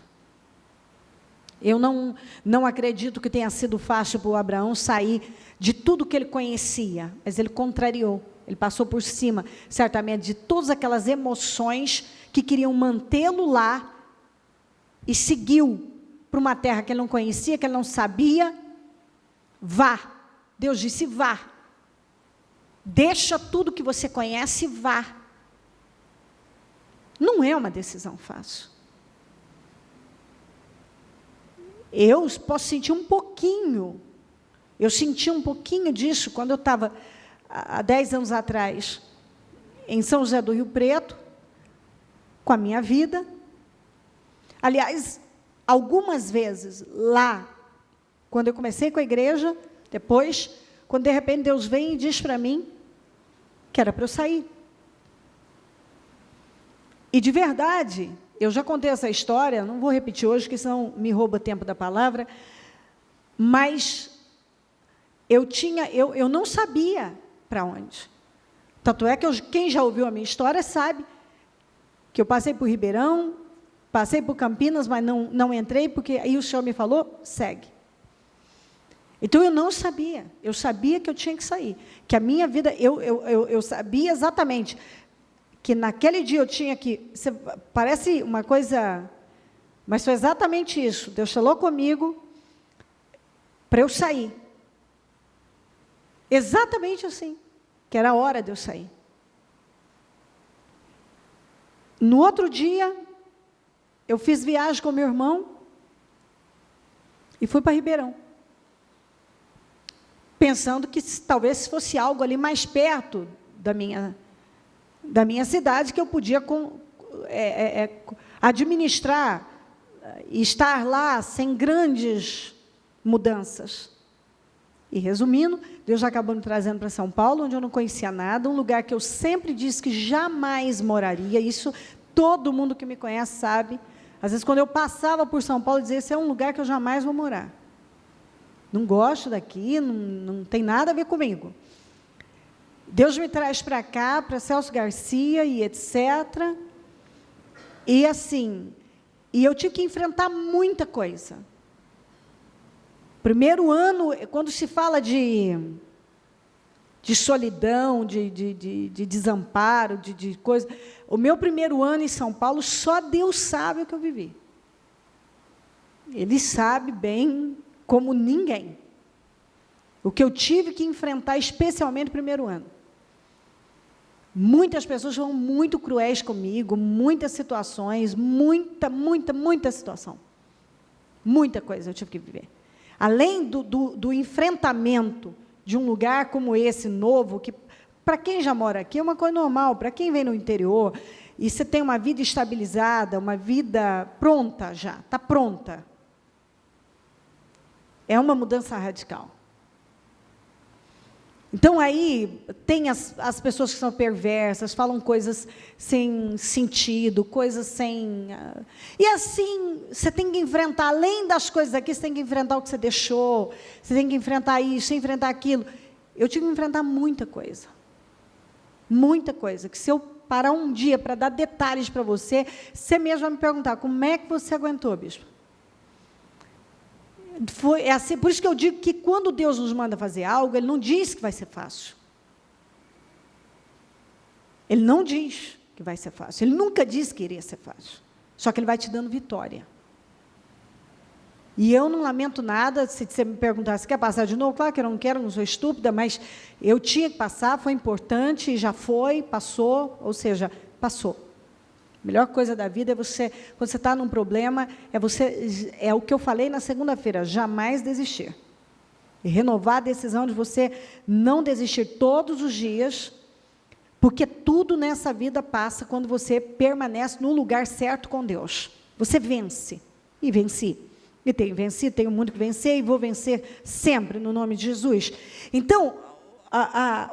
Eu não acredito que tenha sido fácil para o Abraão sair de tudo que ele conhecia, mas ele contrariou, ele passou por cima, certamente, de todas aquelas emoções que queriam mantê-lo lá e seguiu para uma terra que ele não conhecia, que ele não sabia. Vá. Deus disse, vá. Deixa tudo que você conhece e vá. Não é uma decisão fácil. Eu posso sentir um pouquinho. Eu senti um pouquinho disso quando eu estava, há 10 anos atrás, em São José do Rio Preto, com a minha vida. Aliás, algumas vezes lá, quando eu comecei com a igreja, depois, quando de repente Deus vem e diz para mim que era para eu sair. E de verdade, eu já contei essa história, não vou repetir hoje, porque senão me rouba tempo da palavra, mas eu não sabia para onde. Tanto é que quem já ouviu a minha história sabe que eu passei por Ribeirão, passei por Campinas, mas não entrei, porque aí o Senhor me falou, segue. Então, eu não sabia. Eu sabia que eu tinha que sair. Que a minha vida, eu sabia exatamente que naquele dia eu tinha que... Parece uma coisa... Mas foi exatamente isso. Deus falou comigo para eu sair. Exatamente assim. Que era a hora de eu sair. No outro dia, eu fiz viagem com meu irmão e fui para Ribeirão. Pensando que talvez fosse algo ali mais perto da minha cidade, que eu podia administrar e estar lá sem grandes mudanças. E resumindo, Deus já acabou me trazendo para São Paulo, onde eu não conhecia nada, um lugar que eu sempre disse que jamais moraria. Isso todo mundo que me conhece sabe. Às vezes, quando eu passava por São Paulo, eu dizia, esse é um lugar que eu jamais vou morar. Não gosto daqui, não tem nada a ver comigo. Deus me traz para cá, para Celso Garcia e etc. E assim, eu tive que enfrentar muita coisa. Primeiro ano, quando se fala de solidão, de desamparo, de coisa, o meu primeiro ano em São Paulo, só Deus sabe o que eu vivi. Ele sabe bem como ninguém. O que eu tive que enfrentar, especialmente no primeiro ano. Muitas pessoas foram muito cruéis comigo, muitas situações, muita situação. Muita coisa eu tive que viver. Além do enfrentamento de um lugar como esse, novo, que para quem já mora aqui é uma coisa normal, para quem vem no interior, e você tem uma vida estabilizada, uma vida pronta já, está pronta. É uma mudança radical. Então, aí, tem as pessoas que são perversas, falam coisas sem sentido, coisas sem... E assim, você tem que enfrentar, além das coisas aqui, você tem que enfrentar o que você deixou, você tem que enfrentar isso, enfrentar aquilo. Eu tive que enfrentar muita coisa, que se eu parar um dia para dar detalhes para você, você mesmo vai me perguntar, como é que você aguentou, bispo? É assim, por isso que eu digo que quando Deus nos manda fazer algo, Ele não diz que vai ser fácil. Ele não diz que vai ser fácil. Ele nunca disse que iria ser fácil. Só que Ele vai te dando vitória. E eu não lamento nada, se você me perguntar, você quer passar de novo? Claro que eu não quero, não sou estúpida, mas eu tinha que passar, foi importante, já foi, passou, ou seja, passou. A melhor coisa da vida é você, quando você está num problema, é o que eu falei na segunda-feira, jamais desistir. E renovar a decisão de você não desistir todos os dias, porque tudo nessa vida passa quando você permanece no lugar certo com Deus. Você vence. e venci. E tenho vencido, tenho muito que vencer, e vou vencer sempre, no nome de Jesus. Então,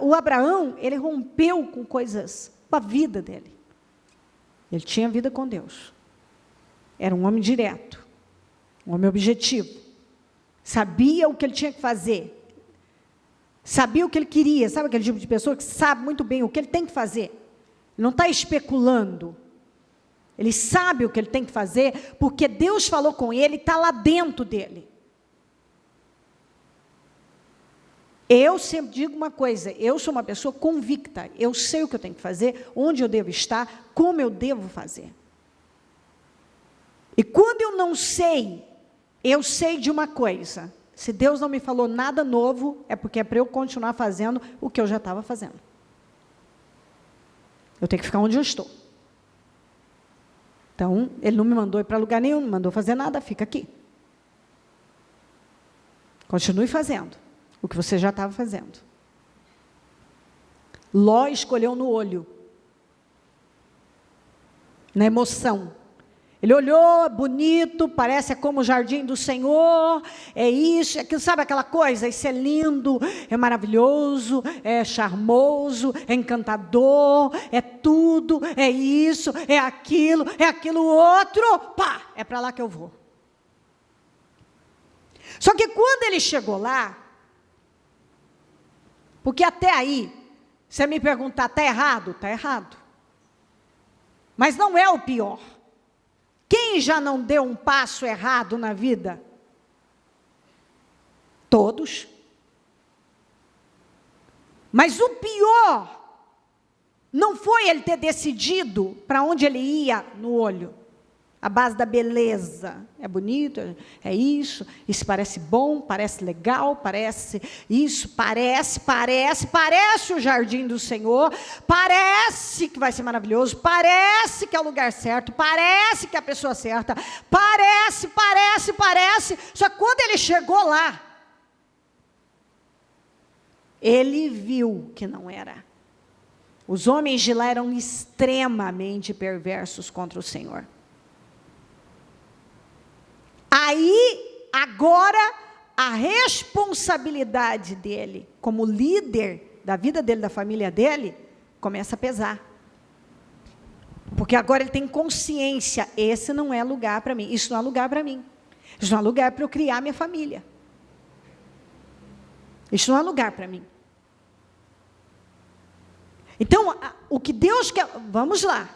o Abraão, ele rompeu com coisas, com a vida dele. Ele tinha vida com Deus. Era um homem direto, um homem objetivo. Sabia o que ele tinha que fazer. Sabia o que ele queria. Sabe aquele tipo de pessoa que sabe muito bem o que ele tem que fazer? Ele não está especulando. Ele sabe o que ele tem que fazer, porque Deus falou com ele, está lá dentro dele. Eu sempre digo uma coisa, eu sou uma pessoa convicta, eu sei o que eu tenho que fazer, onde eu devo estar, como eu devo fazer. E quando eu não sei, eu sei de uma coisa, se Deus não me falou nada novo, é porque é para eu continuar fazendo o que eu já estava fazendo. Eu tenho que ficar onde eu estou. Então, ele não me mandou ir para lugar nenhum, não me mandou fazer nada, fica aqui. Continue fazendo o que você já estava fazendo. Ló escolheu no olho, na emoção. Ele olhou, bonito, parece como o jardim do Senhor, é isso, é aquilo, sabe aquela coisa? Isso é lindo, é maravilhoso, é charmoso, é encantador, é tudo, é isso, é aquilo outro, pá, é para lá que eu vou. Só que quando ele chegou lá, porque até aí, você me perguntar, está errado? Está errado. Mas não é o pior. Quem já não deu um passo errado na vida? Todos. Mas o pior não foi ele ter decidido para onde ele ia no olho. A base da beleza. É bonito, é isso parece bom, parece legal, parece isso, parece o jardim do Senhor, parece que vai ser maravilhoso, parece que é o lugar certo, parece que é a pessoa certa, parece, só que quando ele chegou lá, ele viu que não era. Os homens de lá eram extremamente perversos contra o Senhor. Aí, agora, a responsabilidade dele, como líder da vida dele, da família dele, começa a pesar. Porque agora ele tem consciência, esse não é lugar para mim, isso não é lugar para mim. Isso não é lugar para eu criar minha família. Isso não é lugar para mim. Então, o que Deus quer, vamos lá.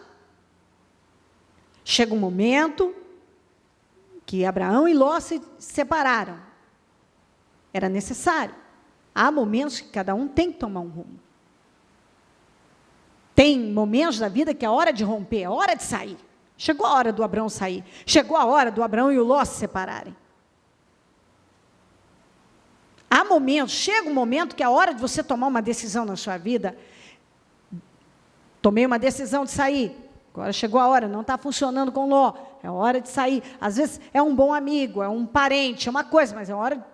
Chega um momento que Abraão e Ló se separaram. Era necessário. Há momentos que cada um tem que tomar um rumo. Tem momentos da vida que é hora de romper, é hora de sair. Chegou a hora do Abraão sair. Chegou a hora do Abraão e o Ló se separarem. Há momentos, chega um momento que é hora de você tomar uma decisão na sua vida. Tomei uma decisão de sair. Agora chegou a hora, não está funcionando com Ló, é hora de sair. Às vezes é um bom amigo, é um parente, é uma coisa, mas é hora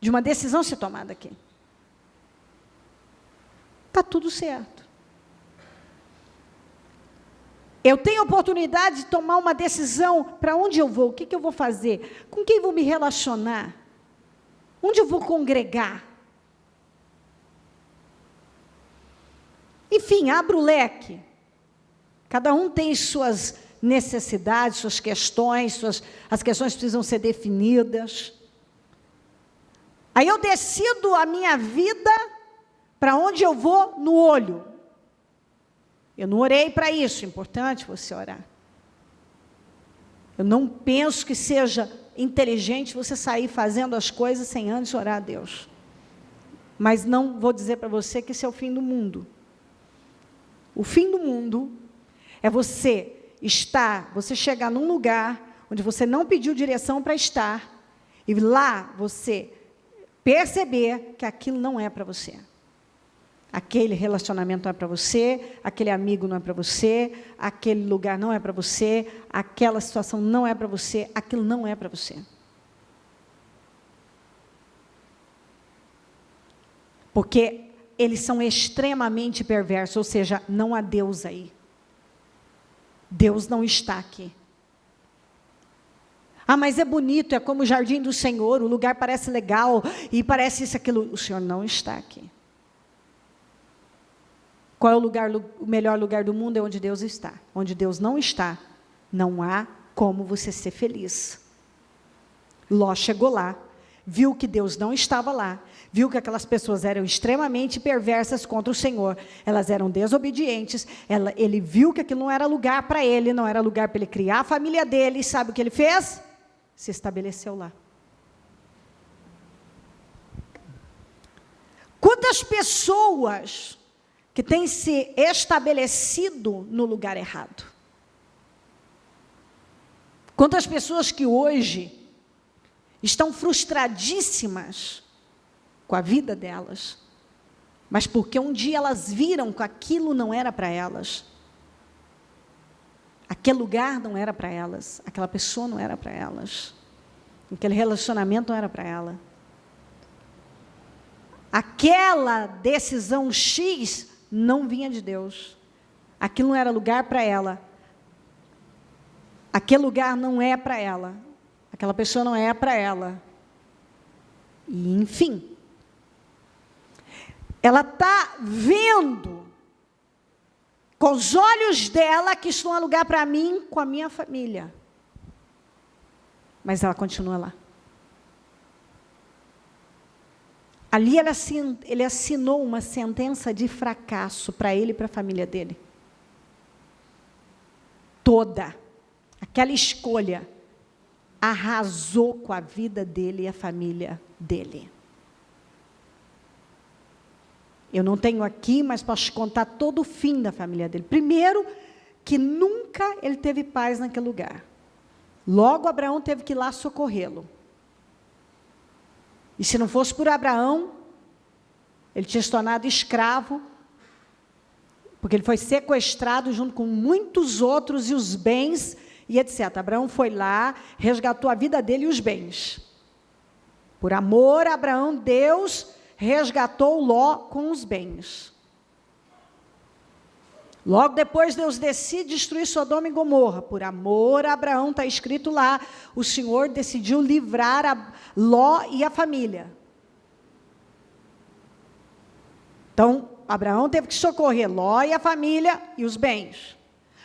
de uma decisão ser tomada aqui. Está tudo certo. Eu tenho oportunidade de tomar uma decisão para onde eu vou, o que eu vou fazer, com quem vou me relacionar, onde eu vou congregar. Enfim, abra o leque. Cada um tem suas necessidades, suas questões, as questões precisam ser definidas. Aí eu decido a minha vida para onde eu vou no olho. Eu não orei para isso, é importante você orar. Eu não penso que seja inteligente você sair fazendo as coisas sem antes orar a Deus. Mas não vou dizer para você que esse é o fim do mundo. O fim do mundo é você chegar num lugar onde você não pediu direção para estar, e lá você perceber que aquilo não é para você. Aquele relacionamento não é para você, aquele amigo não é para você, aquele lugar não é para você, aquela situação não é para você, aquilo não é para você. Porque eles são extremamente perversos, ou seja, não há Deus aí. Deus não está aqui. Ah, mas é bonito, é como o jardim do Senhor, o lugar parece legal, e parece isso, aquilo. O Senhor não está aqui. Qual é o melhor lugar do mundo? É onde Deus está. Onde Deus não está, não há como você ser feliz. Ló chegou lá, viu que Deus não estava lá, viu que aquelas pessoas eram extremamente perversas contra o Senhor, elas eram desobedientes, ele viu que aquilo não era lugar para ele, não era lugar para ele criar a família dele, e sabe o que ele fez? Se estabeleceu lá. Quantas pessoas que têm se estabelecido no lugar errado? Quantas pessoas que hoje estão frustradíssimas com a vida delas, mas porque um dia elas viram que aquilo não era para elas, aquele lugar não era para elas, aquela pessoa não era para elas, aquele relacionamento não era para ela, aquela decisão X não vinha de Deus, aquilo não era lugar para ela, aquele lugar não é para ela, aquela pessoa não é para ela, e enfim, ela está vendo com os olhos dela que isso não é lugar para mim, com a minha família, mas ela continua lá. Ali ele assinou uma sentença de fracasso para ele e para a família dele. Toda aquela escolha arrasou com a vida dele e a família dele. Eu não tenho aqui, mas posso te contar todo o fim da família dele. Primeiro, que nunca ele teve paz naquele lugar. Logo, Abraão teve que ir lá socorrê-lo. E se não fosse por Abraão, ele tinha se tornado escravo, porque ele foi sequestrado junto com muitos outros e os bens, e etc. Abraão foi lá, resgatou a vida dele e os bens. Por amor a Abraão, Deus resgatou Ló com os bens. Logo depois, Deus decide destruir Sodoma e Gomorra. Por amor a Abraão, está escrito lá, o Senhor decidiu livrar a Ló e a família. Então, Abraão teve que socorrer Ló e a família e os bens.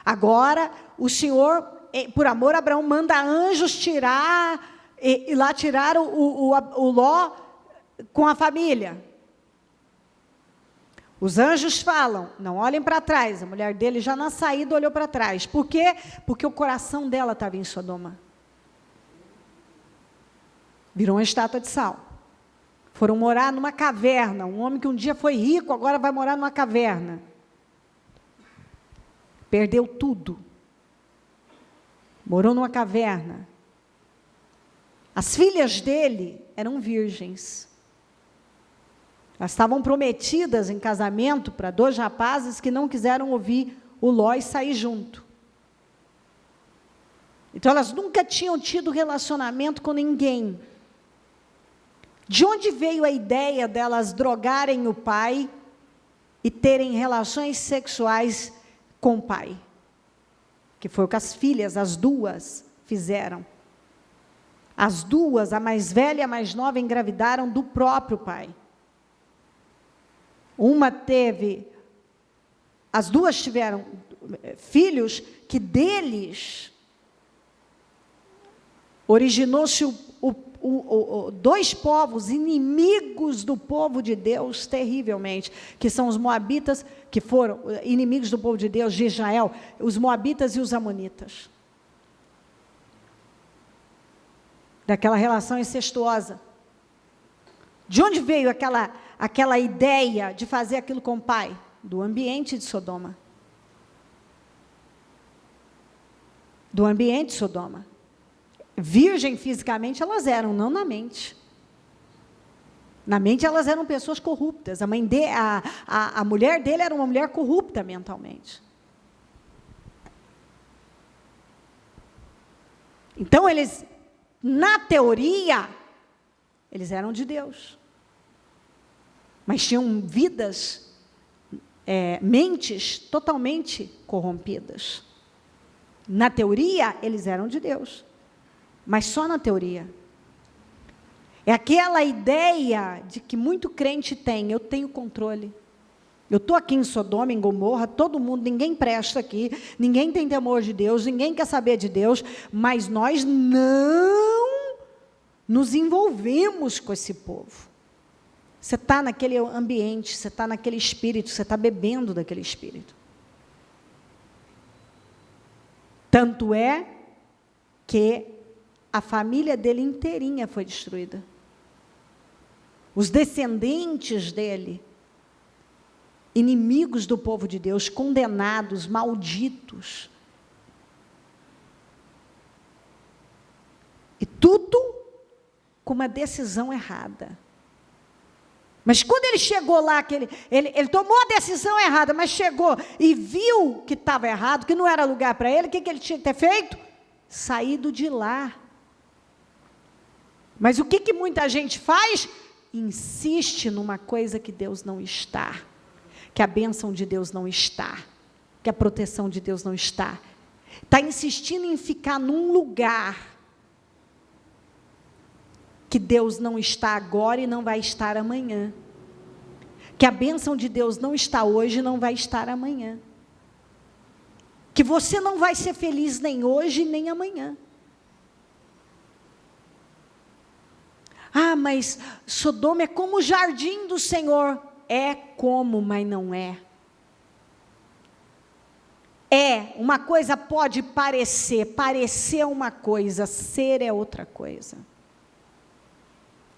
Agora, o Senhor, por amor a Abraão, manda anjos tirar, e lá tiraram o Ló com a família. Os anjos falam, não olhem para trás. A mulher dele já na saída olhou para trás. Por quê? Porque o coração dela estava em Sodoma. Virou uma estátua de sal. Foram morar numa caverna. Um homem que um dia foi rico, agora vai morar numa caverna. Perdeu tudo. Morou numa caverna. As filhas dele eram virgens. Elas estavam prometidas em casamento para 2 rapazes que não quiseram ouvir o Ló e sair junto. Então, elas nunca tinham tido relacionamento com ninguém. De onde veio a ideia delas drogarem o pai e terem relações sexuais com o pai? Que foi o que as filhas, as duas, fizeram. As duas, a mais velha e a mais nova, engravidaram do próprio pai. As duas tiveram filhos que deles originou-se 2 povos inimigos do povo de Deus terrivelmente, que são os moabitas, que foram inimigos do povo de Deus, de Israel, os moabitas e os amonitas. Daquela relação incestuosa. De onde veio aquela ideia de fazer aquilo com o pai? Do ambiente de Sodoma. Do ambiente de Sodoma. Virgem fisicamente elas eram, não na mente. Na mente elas eram pessoas corruptas. A mulher dele era uma mulher corrupta mentalmente. Então eles, na teoria, eles eram de Deus. Mas tinham vidas, mentes totalmente corrompidas. Na teoria, eles eram de Deus. mas só na teoria. É aquela ideia de que muito crente tem: eu tenho controle. Eu estou aqui em Sodoma, em Gomorra, todo mundo, ninguém presta aqui, ninguém tem temor de Deus, ninguém quer saber de Deus, mas nós não nos envolvemos com esse povo. Você está naquele ambiente, você está naquele espírito, você está bebendo daquele espírito. Tanto é que a família dele inteirinha foi destruída. Os descendentes dele, inimigos do povo de Deus, condenados, malditos. E tudo com uma decisão errada. Mas quando ele chegou lá, ele tomou a decisão errada, mas chegou e viu que estava errado, que não era lugar para ele, o que ele tinha que ter feito? Saído de lá. Mas o que muita gente faz? Insiste numa coisa que Deus não está, que a bênção de Deus não está, que a proteção de Deus não está. Está insistindo em ficar num lugar que Deus não está agora e não vai estar amanhã. Que a bênção de Deus não está hoje e não vai estar amanhã. Que você não vai ser feliz nem hoje nem amanhã. Ah, mas Sodoma é como o jardim do Senhor. É como, mas não é. Uma coisa pode parecer é uma coisa, ser é outra coisa.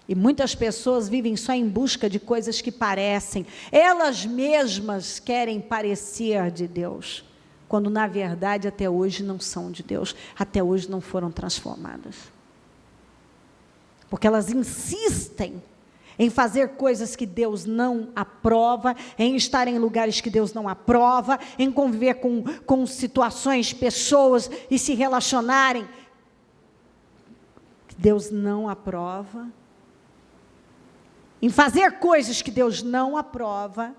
E muitas pessoas vivem só em busca de coisas que parecem. Elas mesmas querem parecer de Deus, quando na verdade até hoje não são de Deus, até hoje não foram transformadas. Porque elas insistem em fazer coisas que Deus não aprova, em estar em lugares que Deus não aprova, em conviver com situações, pessoas e se relacionarem que Deus não aprova, em fazer coisas que Deus não aprova,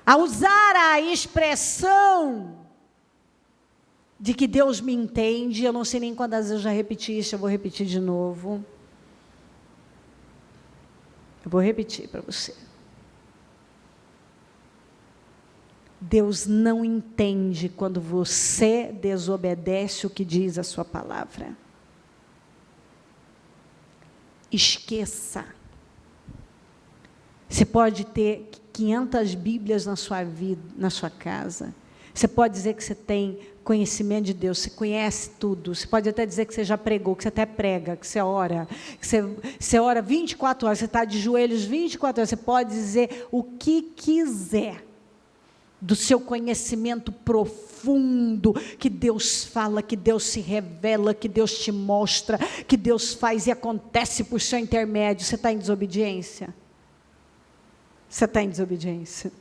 a usar a expressão de que Deus me entende. Eu não sei nem quantas vezes eu já repeti isso, eu vou repetir de novo. Eu vou repetir para você. Deus não entende quando você desobedece o que diz a sua palavra. Esqueça. Você pode ter 500 Bíblias na sua vida, na sua casa. Você pode dizer que você tem conhecimento de Deus, você conhece tudo. Você pode até dizer que você já pregou, que você até prega, que você ora. Que você ora 24 horas, você está de joelhos 24 horas. Você pode dizer o que quiser do seu conhecimento profundo, que Deus fala, que Deus se revela, que Deus te mostra, que Deus faz e acontece por seu intermédio. Você está em desobediência? Você está em desobediência?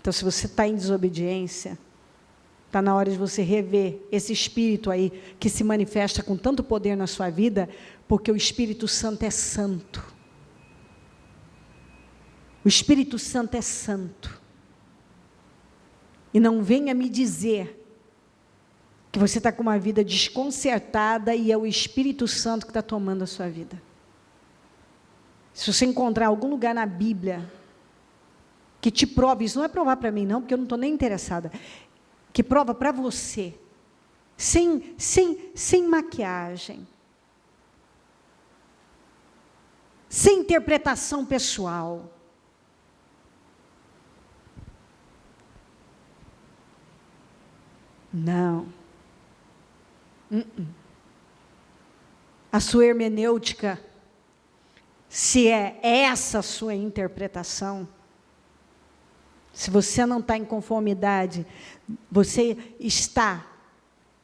Então, se você está em desobediência, está na hora de você rever esse espírito aí, que se manifesta com tanto poder na sua vida, porque o Espírito Santo é santo. O Espírito Santo é santo. E não venha me dizer que você está com uma vida desconcertada e é o Espírito Santo que está tomando a sua vida. Se você encontrar algum lugar na Bíblia que te prove, isso não é provar para mim não, porque eu não estou nem interessada, que prova para você, sem maquiagem, sem interpretação pessoal. Não. A sua hermenêutica, se é essa a sua interpretação, se você não está em conformidade, você está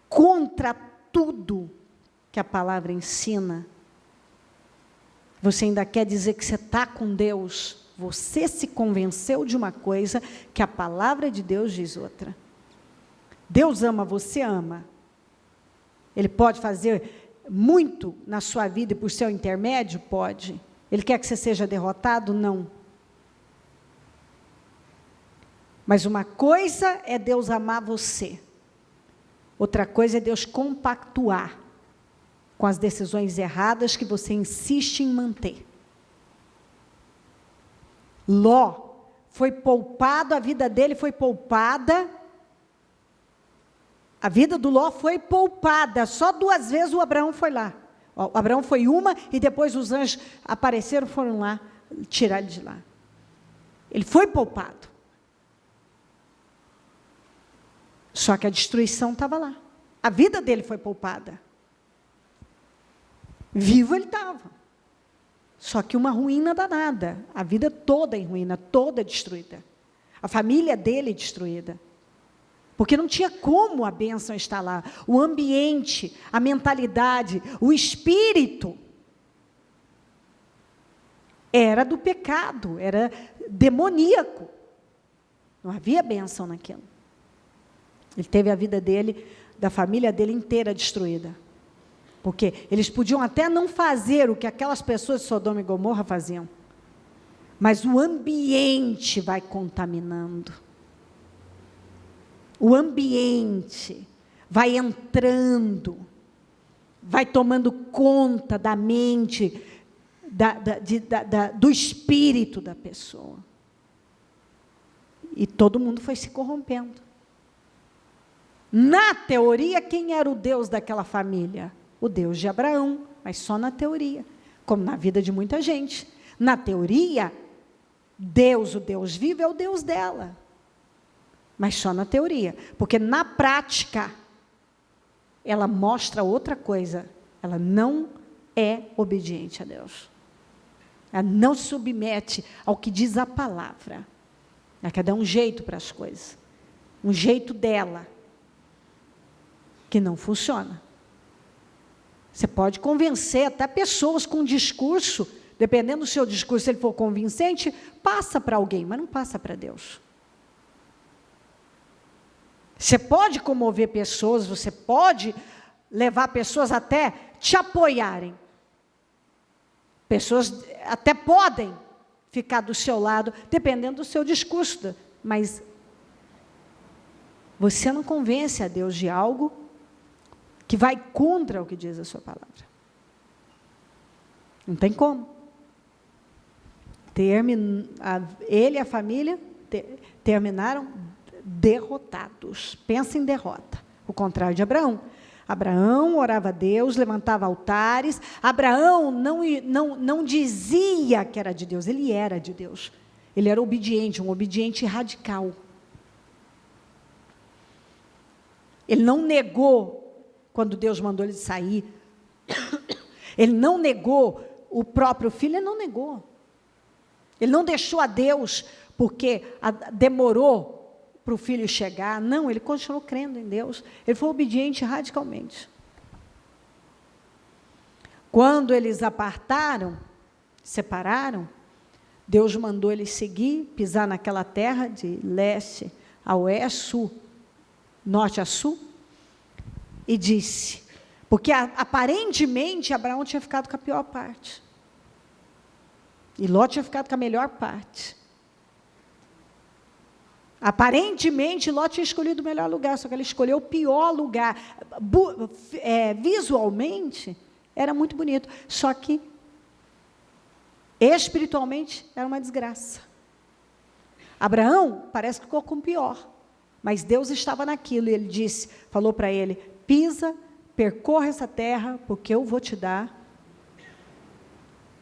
contra tudo que a palavra ensina, você ainda quer dizer que você está com Deus, você se convenceu de uma coisa que a palavra de Deus diz outra. Deus ama, você ama. Ele pode fazer muito na sua vida e por seu intermédio? Pode. Ele quer que você seja derrotado? Não. Mas uma coisa é Deus amar você. Outra coisa é Deus compactuar com as decisões erradas que você insiste em manter. Ló foi poupado, a vida dele foi poupada. A vida do Ló foi poupada. Só 2 vezes o Abraão foi lá. O Abraão foi uma e depois os anjos apareceram, foram lá tirar ele de lá. Ele foi poupado. Só que a destruição estava lá. A vida dele foi poupada. Vivo ele estava. Só que uma ruína danada. A vida toda em ruína, toda destruída. A família dele destruída. Porque não tinha como a bênção estar lá. O ambiente, a mentalidade, o espírito era do pecado, era demoníaco. Não havia bênção naquilo. Ele teve a vida dele, da família dele inteira destruída. Porque eles podiam até não fazer o que aquelas pessoas de Sodoma e Gomorra faziam. Mas o ambiente vai contaminando. O ambiente vai entrando, vai tomando conta da mente, do espírito da pessoa. E todo mundo foi se corrompendo. Na teoria, quem era o Deus daquela família? O Deus de Abraão, mas só na teoria, como na vida de muita gente. Na teoria, Deus, o Deus vivo, é o Deus dela. Mas só na teoria, porque na prática, ela mostra outra coisa, ela não é obediente a Deus. Ela não se submete ao que diz a palavra. Ela quer dar um jeito para as coisas, um jeito dela, que não funciona. Você pode convencer até pessoas com um discurso, dependendo do seu discurso, se ele for convincente, passa para alguém, mas não passa para Deus. Você pode comover pessoas, você pode levar pessoas até te apoiarem. Pessoas até podem ficar do seu lado, dependendo do seu discurso, mas você não convence a Deus de algo que vai contra o que diz a sua palavra. Não tem como. Ele e a família terminaram derrotados. Pensa em derrota. O contrário de Abraão. Abraão orava a Deus, levantava altares. Abraão não dizia que era de Deus, ele era de Deus. Ele era obediente, um obediente radical. Ele não negou quando Deus mandou ele sair. Ele não negou o próprio filho, ele não negou. Ele não deixou a Deus porque demorou para o filho chegar. Não, ele continuou crendo em Deus. Ele foi obediente radicalmente. Quando eles apartaram, separaram, Deus mandou ele seguir, pisar naquela terra de leste a oeste, sul, norte a sul, e disse, porque aparentemente Abraão tinha ficado com a pior parte, e Ló tinha ficado com a melhor parte. Aparentemente Ló tinha escolhido o melhor lugar, só que ele escolheu o pior lugar. Visualmente era muito bonito, só que espiritualmente era uma desgraça. Abraão parece que ficou com o pior, mas Deus estava naquilo, e ele disse, falou para ele, pisa, percorra essa terra, porque eu vou te dar.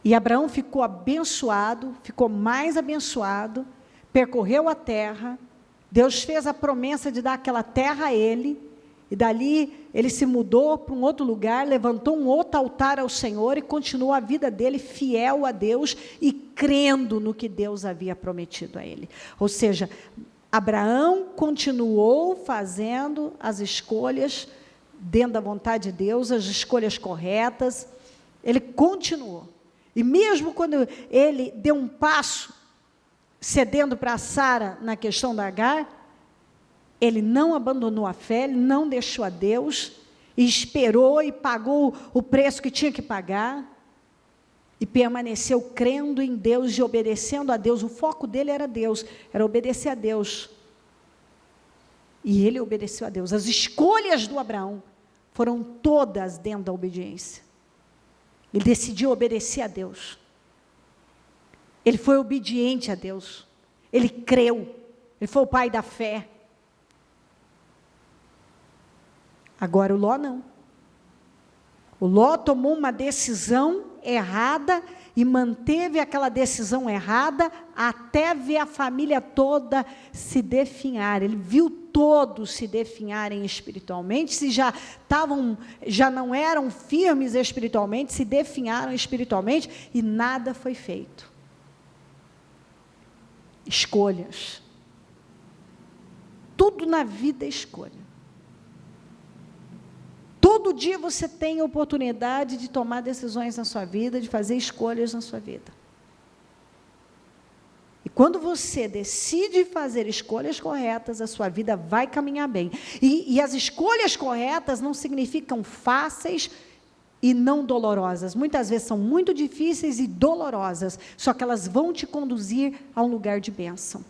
E Abraão ficou abençoado, ficou mais abençoado, percorreu a terra, Deus fez a promessa de dar aquela terra a ele, e dali ele se mudou para um outro lugar, levantou um outro altar ao Senhor, e continuou a vida dele fiel a Deus, e crendo no que Deus havia prometido a ele. Ou seja, Abraão continuou fazendo as escolhas dentro da vontade de Deus, as escolhas corretas, ele continuou. E mesmo quando ele deu um passo, cedendo para Sara na questão da Agar, ele não abandonou a fé, ele não deixou a Deus, e esperou e pagou o preço que tinha que pagar, e permaneceu crendo em Deus e obedecendo a Deus. O foco dele era Deus, era obedecer a Deus. E ele obedeceu a Deus. As escolhas do Abraão foram todas dentro da obediência. Ele decidiu obedecer a Deus. Ele foi obediente a Deus. Ele creu. Ele foi o pai da fé. Agora o Ló não. O Ló tomou uma decisão errada e manteve aquela decisão errada até ver a família toda se definhar. Ele viu todos se definharem espiritualmente, se já não eram firmes espiritualmente, se definharam espiritualmente e nada foi feito. Escolhas. Tudo na vida é escolha. Todo dia você tem a oportunidade de tomar decisões na sua vida, de fazer escolhas na sua vida. E quando você decide fazer escolhas corretas, a sua vida vai caminhar bem. E as escolhas corretas não significam fáceis e não dolorosas. Muitas vezes são muito difíceis e dolorosas, só que elas vão te conduzir a um lugar de bênção.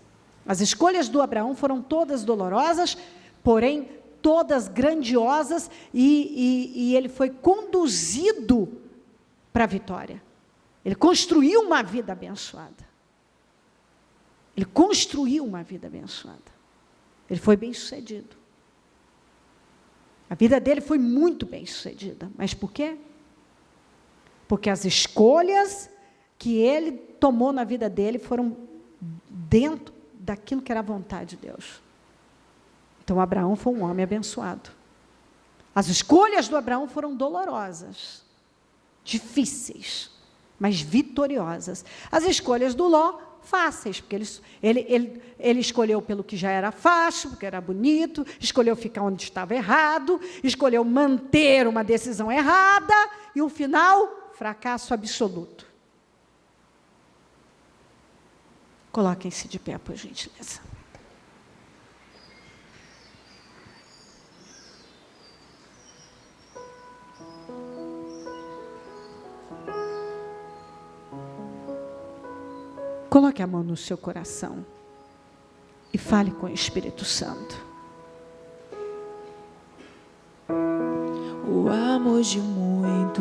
As escolhas do Abraão foram todas dolorosas, porém todas grandiosas, e ele foi conduzido para a vitória. Ele construiu uma vida abençoada. Ele construiu uma vida abençoada. Ele foi bem-sucedido. A vida dele foi muito bem-sucedida. Mas por quê? Porque as escolhas que ele tomou na vida dele foram dentro daquilo que era a vontade de Deus. Então, Abraão foi um homem abençoado. As escolhas do Abraão foram dolorosas, difíceis, mas vitoriosas. As escolhas do Ló, fáceis, porque ele escolheu pelo que já era fácil, porque era bonito, escolheu ficar onde estava errado, escolheu manter uma decisão errada, e o final, fracasso absoluto. Coloquem-se de pé, por gentileza. Coloque a mão no seu coração e fale com o Espírito Santo. O amor de muitos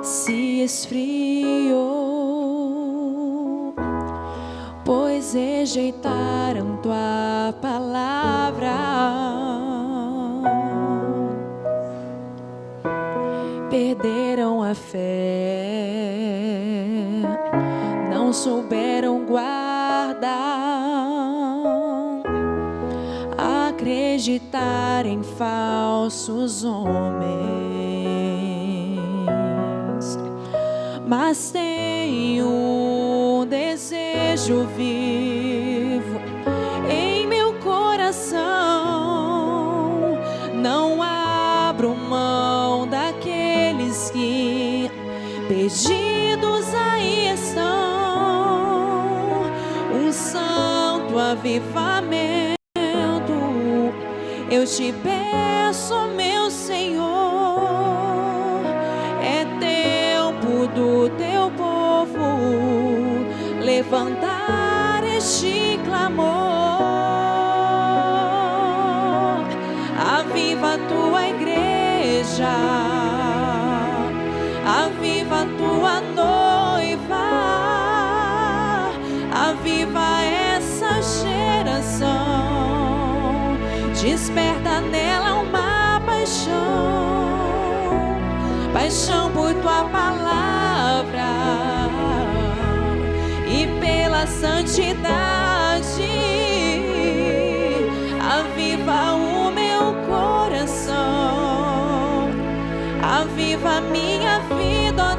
se esfriou, pois rejeitaram tua palavra, perderam a fé, não souberam guardar, acreditar em falsos homens. Mas tenho um desejo vivo em meu coração, não abro mão daqueles que perdidos aí estão. Um santo avivamento eu te peço, meu Senhor. É tempo do teu povo levantar este clamor. Aviva a tua igreja, aviva a tua noiva, aviva essa geração, desperta nela uma paixão, paixão por tua palavra e pela santidade. Aviva o meu coração, aviva a minha vida, ó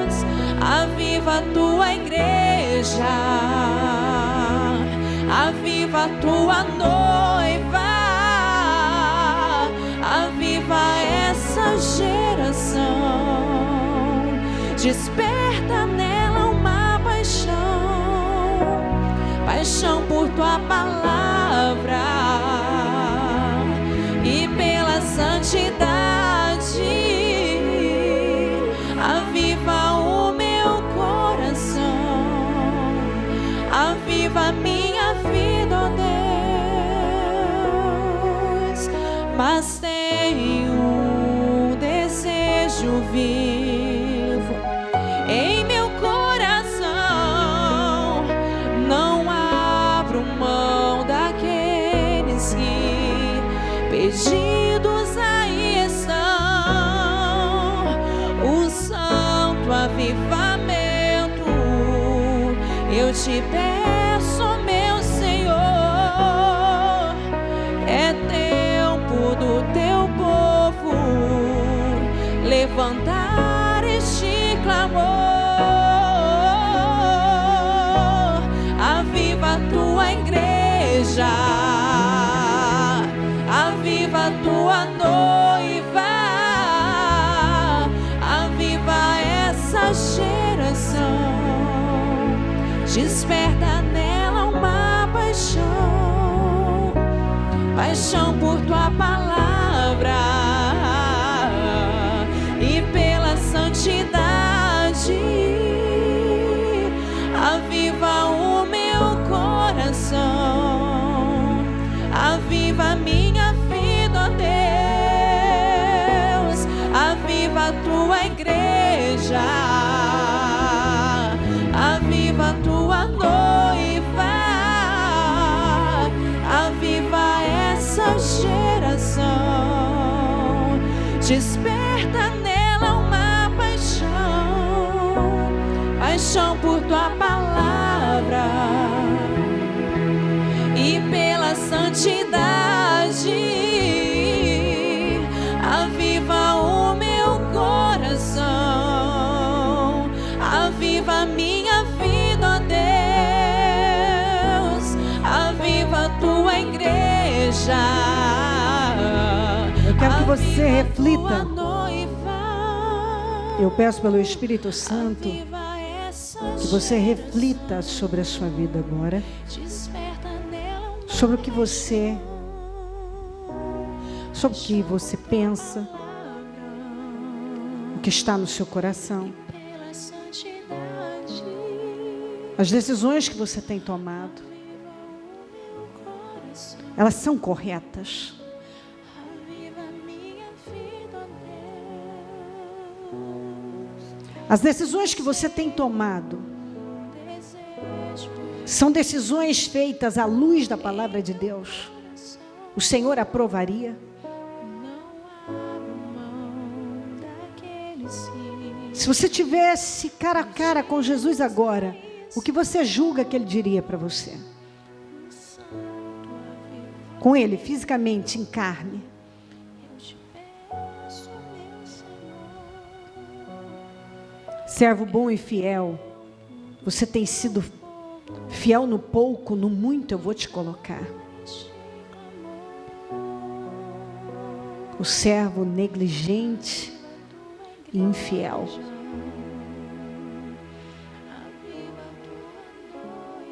Deus, aviva a tua igreja, aviva a tua noiva, aviva essa geração, desperta nela uma paixão, paixão por tua palavra e pela santidade. Aviva o meu coração, aviva a minha vivo em meu coração. Não abro mão daqueles que perdidos aí estão. O santo avivamento eu te peço, meu Senhor. É tempo do teu povo levantar este clamor. Aviva a tua igreja, aviva a tua noiva, aviva essa geração. Desperta nela uma paixão, paixão por tua palavra e pela santidade. Aviva o meu coração, aviva a minha vida, ó Deus. Aviva a tua igreja, aviva a tua noiva, aviva essa geração. Desperta nela uma paixão, paixão por tua palavra e pela santidade. Aviva o meu coração, aviva a minha vida, ó Deus. Aviva a tua igreja. Eu quero que você reflita. Eu peço pelo Espírito Santo que você reflita sobre a sua vida agora, sobre o que você pensa, o que está no seu coração, as decisões que você tem tomado, elas são corretas? As decisões que você tem tomado são decisões feitas à luz da palavra de Deus? O Senhor aprovaria? Se você tivesse cara a cara com Jesus agora, o que você julga que Ele diria para você? Com Ele, fisicamente, em carne. Servo bom e fiel, você tem sido fiel no pouco, no muito eu vou te colocar. O servo negligente e infiel.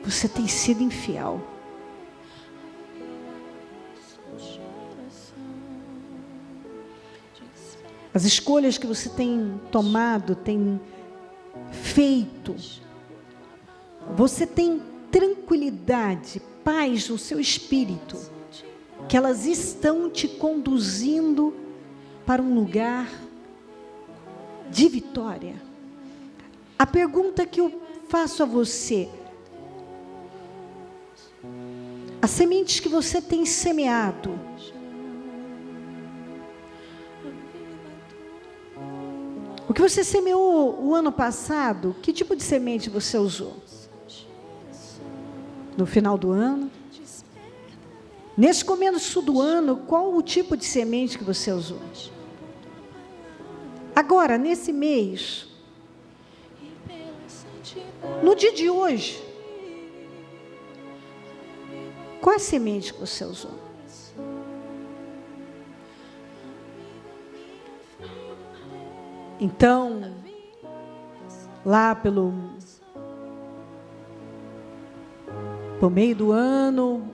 Você tem sido infiel. As escolhas que você tem tomado, tem feito, você tem tranquilidade, paz no seu espírito, que elas estão te conduzindo para um lugar de vitória. A pergunta que eu faço a você: as sementes que você tem semeado, o que você semeou o ano passado, que tipo de semente você usou? No final do ano? Nesse começo do ano, qual o tipo de semente que você usou? Agora, nesse mês, no dia de hoje, qual é a semente que você usou? Então, lá por meio do ano,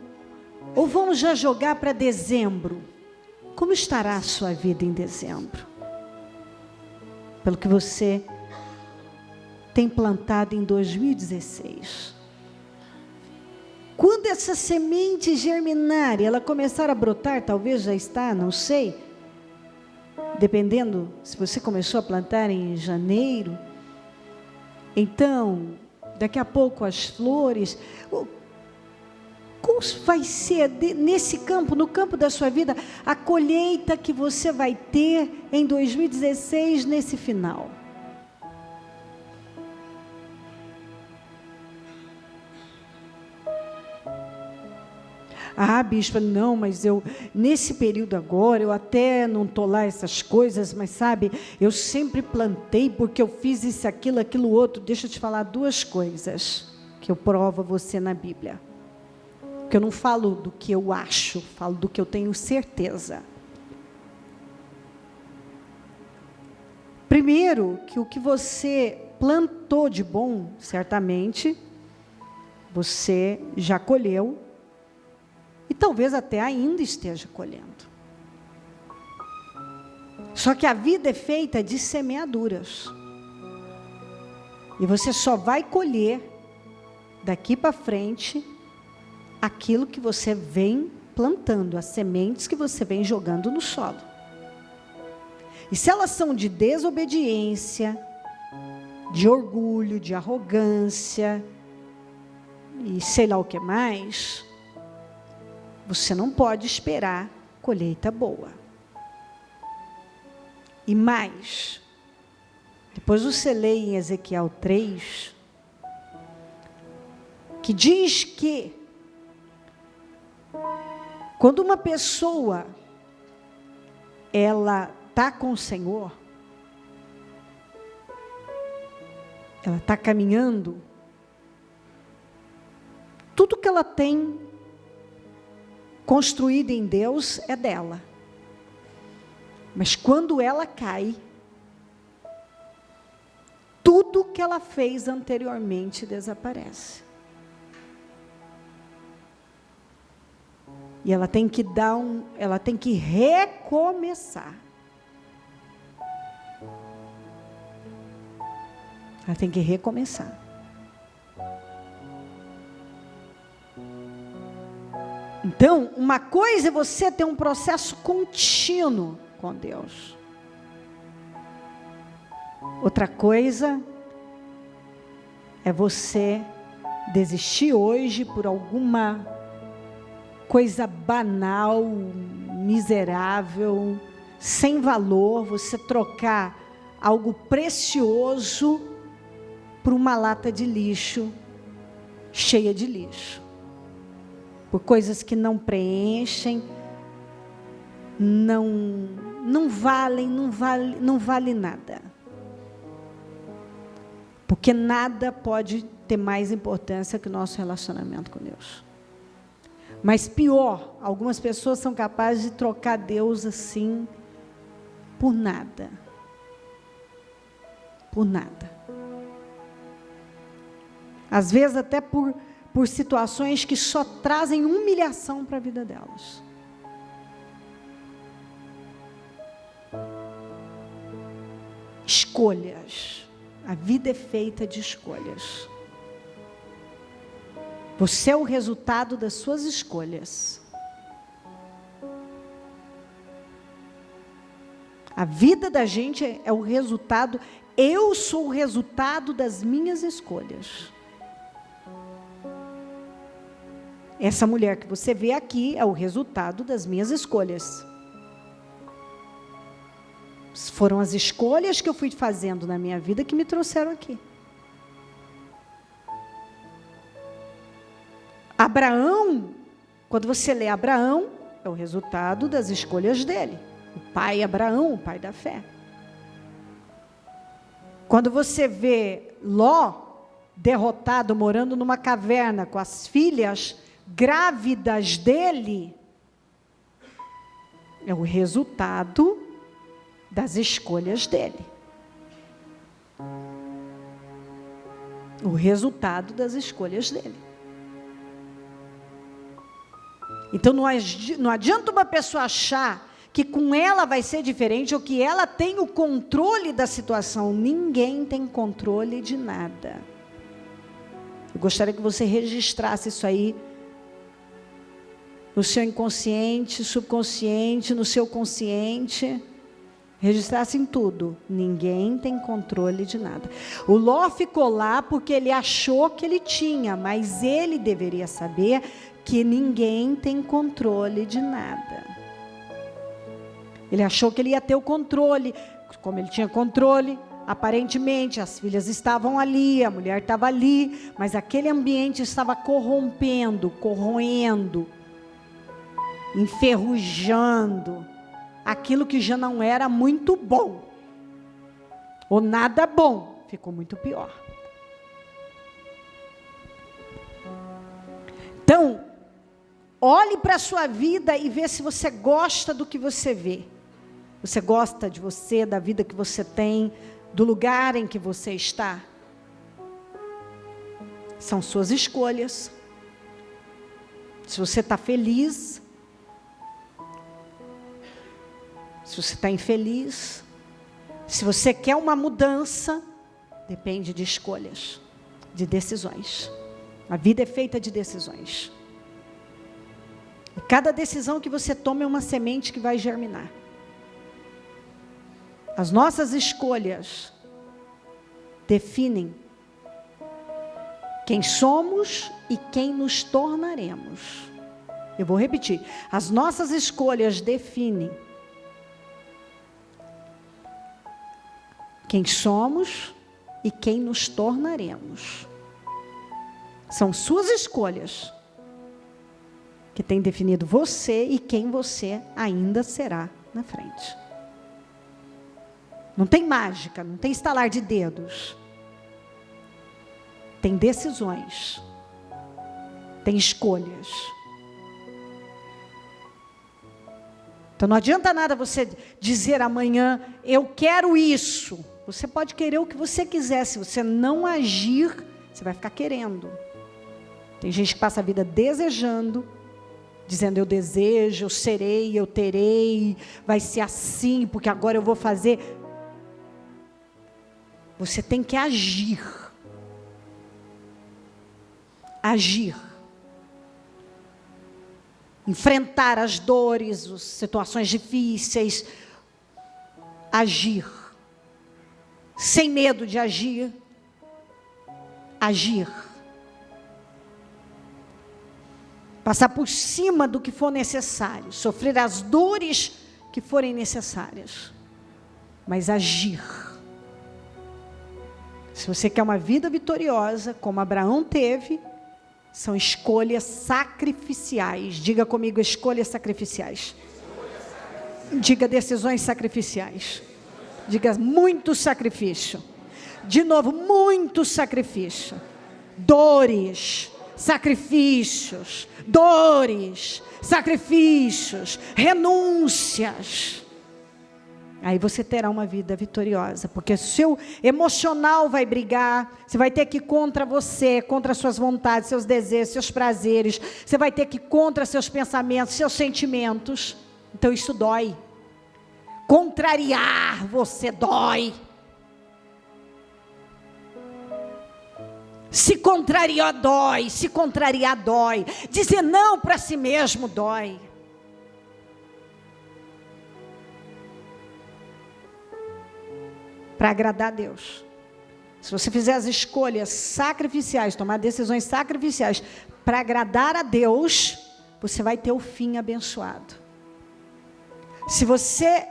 ou vamos já jogar para dezembro, como estará a sua vida em dezembro? Pelo que você tem plantado em 2016. Quando essa semente germinar e ela começar a brotar, talvez já está, não sei. dependendo, se você começou a plantar em janeiro, então, daqui a pouco as flores, como vai ser nesse campo, no campo da sua vida, a colheita que você vai ter em 2016, nesse final? Ah, bispa, não, mas nesse período agora, eu até não estou lá essas coisas, mas sabe, eu sempre plantei porque eu fiz isso, aquilo outro. Deixa eu te falar duas coisas que eu provo a você na Bíblia. Porque eu não falo do que eu acho, falo do que eu tenho certeza. Primeiro, que o que você plantou de bom, certamente, você já colheu, e talvez até ainda esteja colhendo. Só que a vida é feita de semeaduras. E você só vai colher, daqui para frente, aquilo que você vem plantando, as sementes que você vem jogando no solo. E se elas são de desobediência, de orgulho, de arrogância, e sei lá o que mais, você não pode esperar colheita boa. E mais, depois você lê em Ezequiel 3, que diz que quando uma pessoa ela está com o Senhor, ela está caminhando, tudo que ela tem construído em Deus é dela. Mas quando ela cai, tudo que ela fez anteriormente desaparece. E ela tem que ela tem que recomeçar. Ela tem que recomeçar. Então, uma coisa é você ter um processo contínuo com Deus. Outra coisa é você desistir hoje por alguma coisa banal, miserável, sem valor, você trocar algo precioso por uma lata de lixo, cheia de lixo. Por coisas que não preenchem, não vale nada. Porque nada pode ter mais importância que o nosso relacionamento com Deus. Mas pior, algumas pessoas são capazes de trocar Deus assim, por nada. Por nada. Às vezes até por situações que só trazem humilhação para a vida delas. Escolhas. A vida é feita de escolhas. Você é o resultado das suas escolhas. A vida da gente é o resultado, eu sou o resultado das minhas escolhas. Essa mulher que você vê aqui é o resultado das minhas escolhas. Foram as escolhas que eu fui fazendo na minha vida que me trouxeram aqui. Abraão, quando você lê Abraão, é o resultado das escolhas dele. O pai Abraão, o pai da fé. Quando você vê Ló derrotado, morando numa caverna com as filhas grávidas dele, é o resultado das escolhas dele. O resultado das escolhas dele. Então não adianta uma pessoa achar que com ela vai ser diferente ou que ela tem o controle da situação. Ninguém tem controle de nada. Eu gostaria que você registrasse isso aí no seu inconsciente, subconsciente, no seu consciente. Registrasse em tudo. Ninguém tem controle de nada. O Ló ficou lá porque ele achou que ele tinha, mas ele deveria saber que ninguém tem controle de nada. Ele achou que ele ia ter o controle. Como ele tinha controle, aparentemente as filhas estavam ali, a mulher estava ali, mas aquele ambiente estava corrompendo, corroendo, enferrujando aquilo que já não era muito bom, ou nada bom, ficou muito pior. Então, olhe para a sua vida e vê se você gosta do que você vê. Você gosta de você, da vida que você tem, do lugar em que você está? São suas escolhas. Se você está feliz, se você está infeliz, se você quer uma mudança, depende de escolhas, de decisões. A vida é feita de decisões. E cada decisão que você toma é uma semente que vai germinar. As nossas escolhas definem quem somos e quem nos tornaremos. Eu vou repetir. As nossas escolhas definem quem somos e quem nos tornaremos. São suas escolhas que têm definido você e quem você ainda será na frente. Não tem mágica, não tem estalar de dedos. Tem decisões. Tem escolhas. Então não adianta nada você dizer amanhã, eu quero isso. Você pode querer o que você quiser, se você não agir, você vai ficar querendo. Tem gente que passa a vida desejando, dizendo eu desejo, eu serei, eu terei, vai ser assim, porque agora eu vou fazer. Você tem que agir. Agir. Enfrentar as dores, as situações difíceis. Agir. Sem medo de agir. Agir. Passar por cima do que for necessário. Sofrer as dores que forem necessárias. Mas agir. Se você quer uma vida vitoriosa, como Abraão teve, são escolhas sacrificiais. Diga comigo, escolhas sacrificiais. Diga decisões sacrificiais. Diga muito sacrifício. De novo, muito sacrifício. Dores, sacrifícios, dores, sacrifícios, renúncias. Aí você terá uma vida vitoriosa, porque seu emocional vai brigar, você vai ter que ir contra você, contra suas vontades, seus desejos, seus prazeres, você vai ter que ir contra seus pensamentos, seus sentimentos. Então isso dói. Contrariar você dói. Se contrariar dói, se contrariar dói. Dizer não para si mesmo dói. Para agradar a Deus. Se você fizer as escolhas sacrificiais, tomar decisões sacrificiais para agradar a Deus, você vai ter o fim abençoado. Se você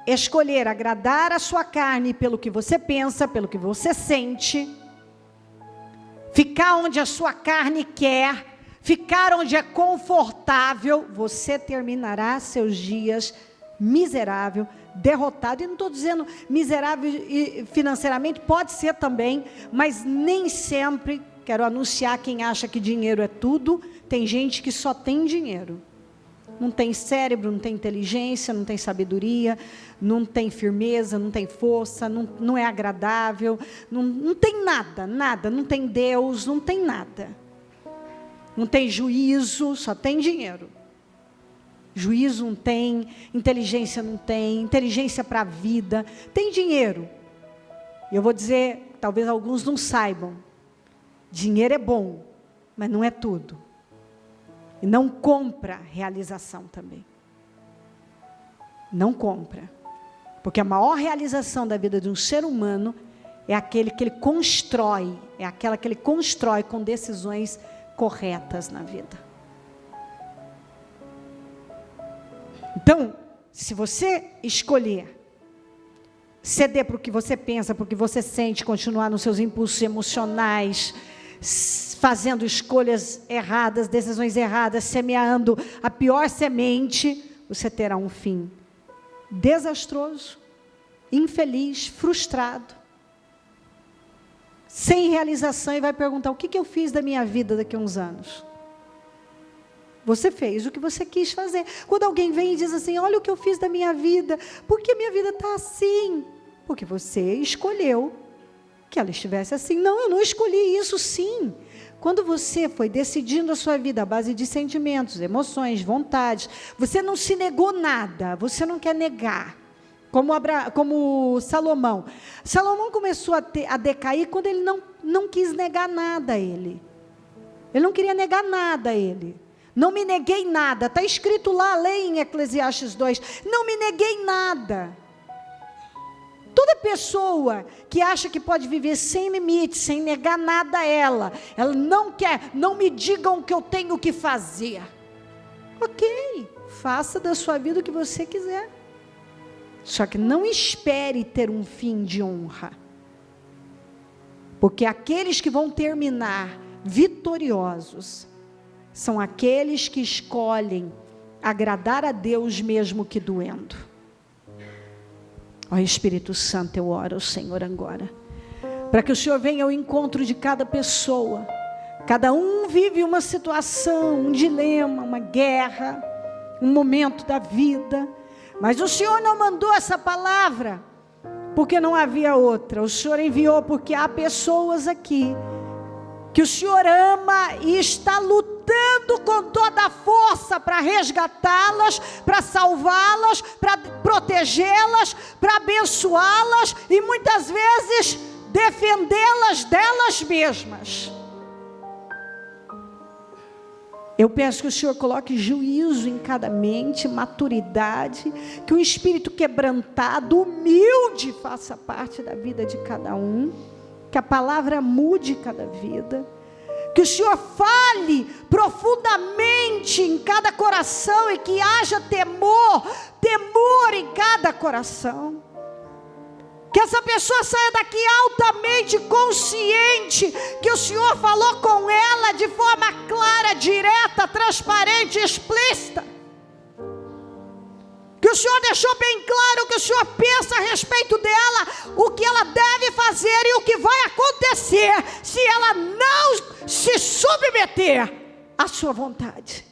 escolher agradar a sua carne pelo que você pensa, pelo que você sente, ficar onde a sua carne quer, ficar onde é confortável, você terminará seus dias miserável, derrotado. E não estou dizendo miserável financeiramente, pode ser também, mas nem sempre. Quero anunciar quem acha que dinheiro é tudo. Tem gente que só tem dinheiro, não tem cérebro, não tem inteligência, não tem sabedoria, não tem firmeza, não tem força, não é agradável, não tem nada, não tem Deus, não tem nada, não tem juízo, só tem dinheiro. Juízo não tem, inteligência não tem, inteligência para a vida, tem dinheiro. E eu vou dizer, talvez alguns não saibam, dinheiro é bom, mas não é tudo. E não compra realização também. Não compra. Porque a maior realização da vida de um ser humano é aquele que ele constrói, é aquela que ele constrói com decisões corretas na vida. Então, se você escolher ceder para o que você pensa, para o que você sente, continuar nos seus impulsos emocionais, fazendo escolhas erradas, decisões erradas, semeando a pior semente, você terá um fim desastroso, infeliz, frustrado, sem realização, e vai perguntar: o que eu fiz da minha vida daqui a uns anos? Você fez o que você quis fazer. Quando alguém vem e diz assim: olha o que eu fiz da minha vida, por que minha vida está assim? Porque você escolheu que ela estivesse assim. Não, eu não escolhi isso. Sim, quando você foi decidindo a sua vida à base de sentimentos, emoções, vontades, você não se negou nada, você não quer negar. Como Salomão. Salomão começou a decair quando ele não quis negar nada a ele. Ele não queria negar nada a ele. Não me neguei nada. Está escrito lá, lei em Eclesiastes 2. Não me neguei nada. Toda pessoa que acha que pode viver sem limite, sem negar nada a ela não quer, não me digam o que eu tenho que fazer. Ok, faça da sua vida o que você quiser. Só que não espere ter um fim de honra. Porque aqueles que vão terminar vitoriosos são aqueles que escolhem agradar a Deus mesmo que doendo. Ó Espírito Santo, eu oro ao Senhor agora, para que o Senhor venha ao encontro de cada pessoa. Cada um vive uma situação, um dilema, uma guerra, um momento da vida. Mas o Senhor não mandou essa palavra porque não havia outra. O Senhor enviou porque há pessoas aqui que o Senhor ama e está lutando com toda a força para resgatá-las, para salvá-las, para protegê-las, para abençoá-las e muitas vezes defendê-las delas mesmas. Eu peço que o Senhor coloque juízo em cada mente, maturidade, que um espírito quebrantado, humilde, faça parte da vida de cada um, que a palavra mude cada vida, que o Senhor fale profundamente em cada coração e que haja temor em cada coração. Que essa pessoa saia daqui altamente consciente que o Senhor falou com ela de forma clara, direta, transparente, explícita. Que o Senhor deixou bem claro o que o Senhor pensa a respeito dela, o que ela deve fazer e o que vai acontecer se ela não se submeter à sua vontade.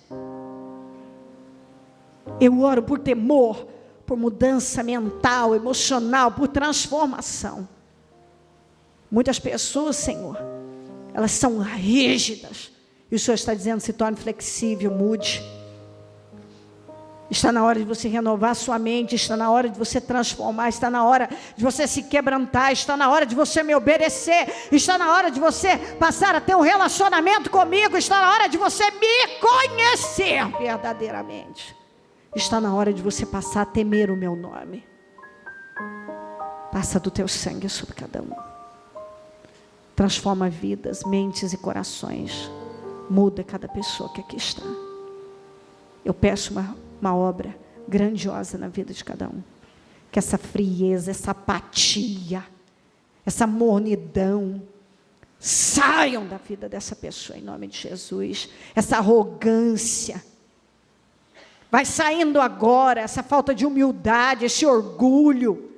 Eu oro por temor, por mudança mental, emocional, por transformação. Muitas pessoas, Senhor, elas são rígidas, e o Senhor está dizendo: se torne flexível, mude. Está na hora de você renovar sua mente, está na hora de você transformar, está na hora de você se quebrantar, está na hora de você me obedecer, está na hora de você passar a ter um relacionamento comigo, está na hora de você me conhecer verdadeiramente. Está na hora de você passar a temer o meu nome. Passa do teu sangue sobre cada um. Transforma vidas, mentes e corações. Muda cada pessoa que aqui está. Eu peço uma obra grandiosa na vida de cada um. Que essa frieza, essa apatia, essa mornidão saiam da vida dessa pessoa em nome de Jesus. Essa arrogância vai saindo agora, essa falta de humildade, esse orgulho,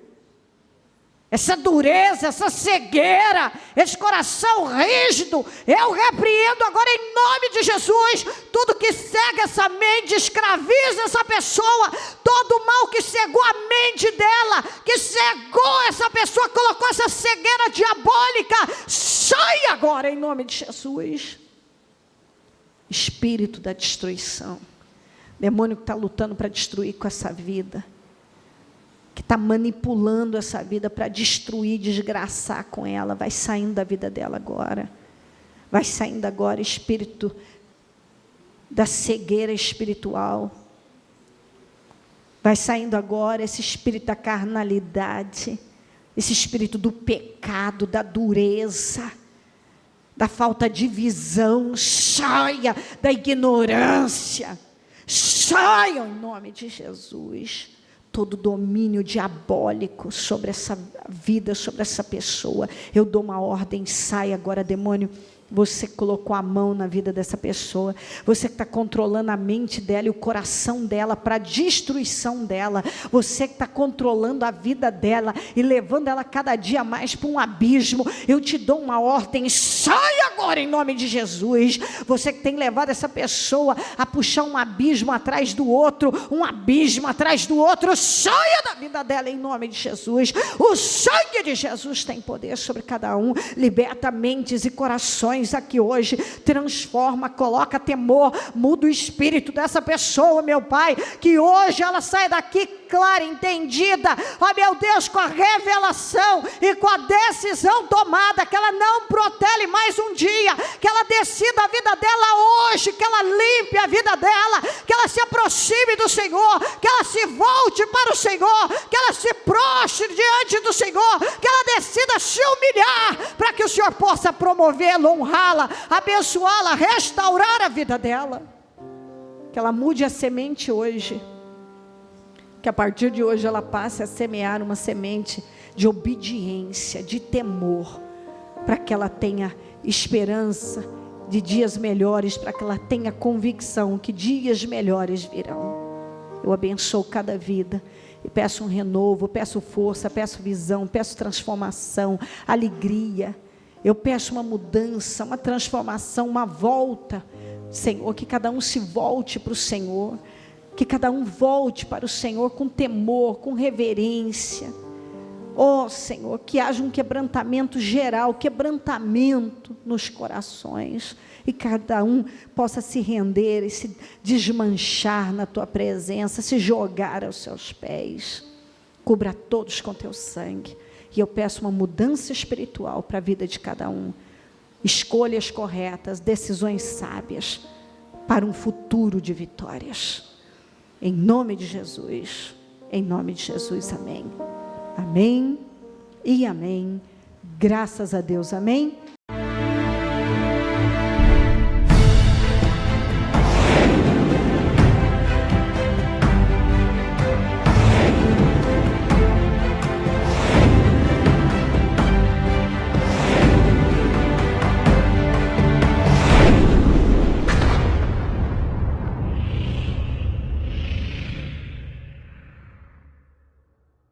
essa dureza, essa cegueira, esse coração rígido, eu repreendo agora em nome de Jesus, tudo que cega essa mente, escraviza essa pessoa, todo mal que cegou a mente dela, que cegou essa pessoa, colocou essa cegueira diabólica, sai agora em nome de Jesus. Espírito da destruição, demônio que está lutando para destruir com essa vida, que está manipulando essa vida para destruir, desgraçar com ela, vai saindo da vida dela agora. Vai saindo agora, espírito da cegueira espiritual. Vai saindo agora esse espírito da carnalidade, esse espírito do pecado, da dureza, da falta de visão. Saia da ignorância. Saia em nome de Jesus. Todo domínio diabólico sobre essa vida, sobre essa pessoa. Eu dou uma ordem, sai agora, demônio. Você colocou a mão na vida dessa pessoa, você que está controlando a mente dela e o coração dela para a destruição dela, você que está controlando a vida dela e levando ela cada dia mais para um abismo, eu te dou uma ordem, sai agora em nome de Jesus. Você que tem levado essa pessoa a puxar um abismo atrás do outro, um abismo atrás do outro, saia da vida dela em nome de Jesus. O sangue de Jesus tem poder sobre cada um, liberta mentes e corações aqui hoje, transforma, coloca temor, muda o espírito dessa pessoa, meu Pai, que hoje ela saia daqui clara, entendida, ó meu Deus, com a revelação e com a decisão tomada, que ela não protele mais um dia, que ela decida a vida dela hoje, que ela limpe a vida dela, que ela se aproxime do Senhor, que ela se volte para o Senhor, que ela se prostre diante do Senhor, que ela decida se humilhar, para que o Senhor possa promovê-la, honrá-la, abençoá-la, restaurar a vida dela, que ela mude a semente hoje, que a partir de hoje ela passe a semear uma semente de obediência, de temor, para que ela tenha esperança de dias melhores, para que ela tenha convicção que dias melhores virão. Eu abençoo cada vida e peço um renovo, peço força, peço visão, peço transformação, alegria. Eu peço uma mudança, uma transformação, uma volta, Senhor, que cada um se volte para o Senhor, que cada um volte para o Senhor com temor, com reverência. Oh Senhor, que haja um quebrantamento geral, quebrantamento nos corações, e cada um possa se render e se desmanchar na Tua presença, se jogar aos Seus pés. Cubra todos com Teu sangue, e eu peço uma mudança espiritual para a vida de cada um, escolhas corretas, decisões sábias, para um futuro de vitórias. Em nome de Jesus, amém. Amém e amém. Graças a Deus, amém.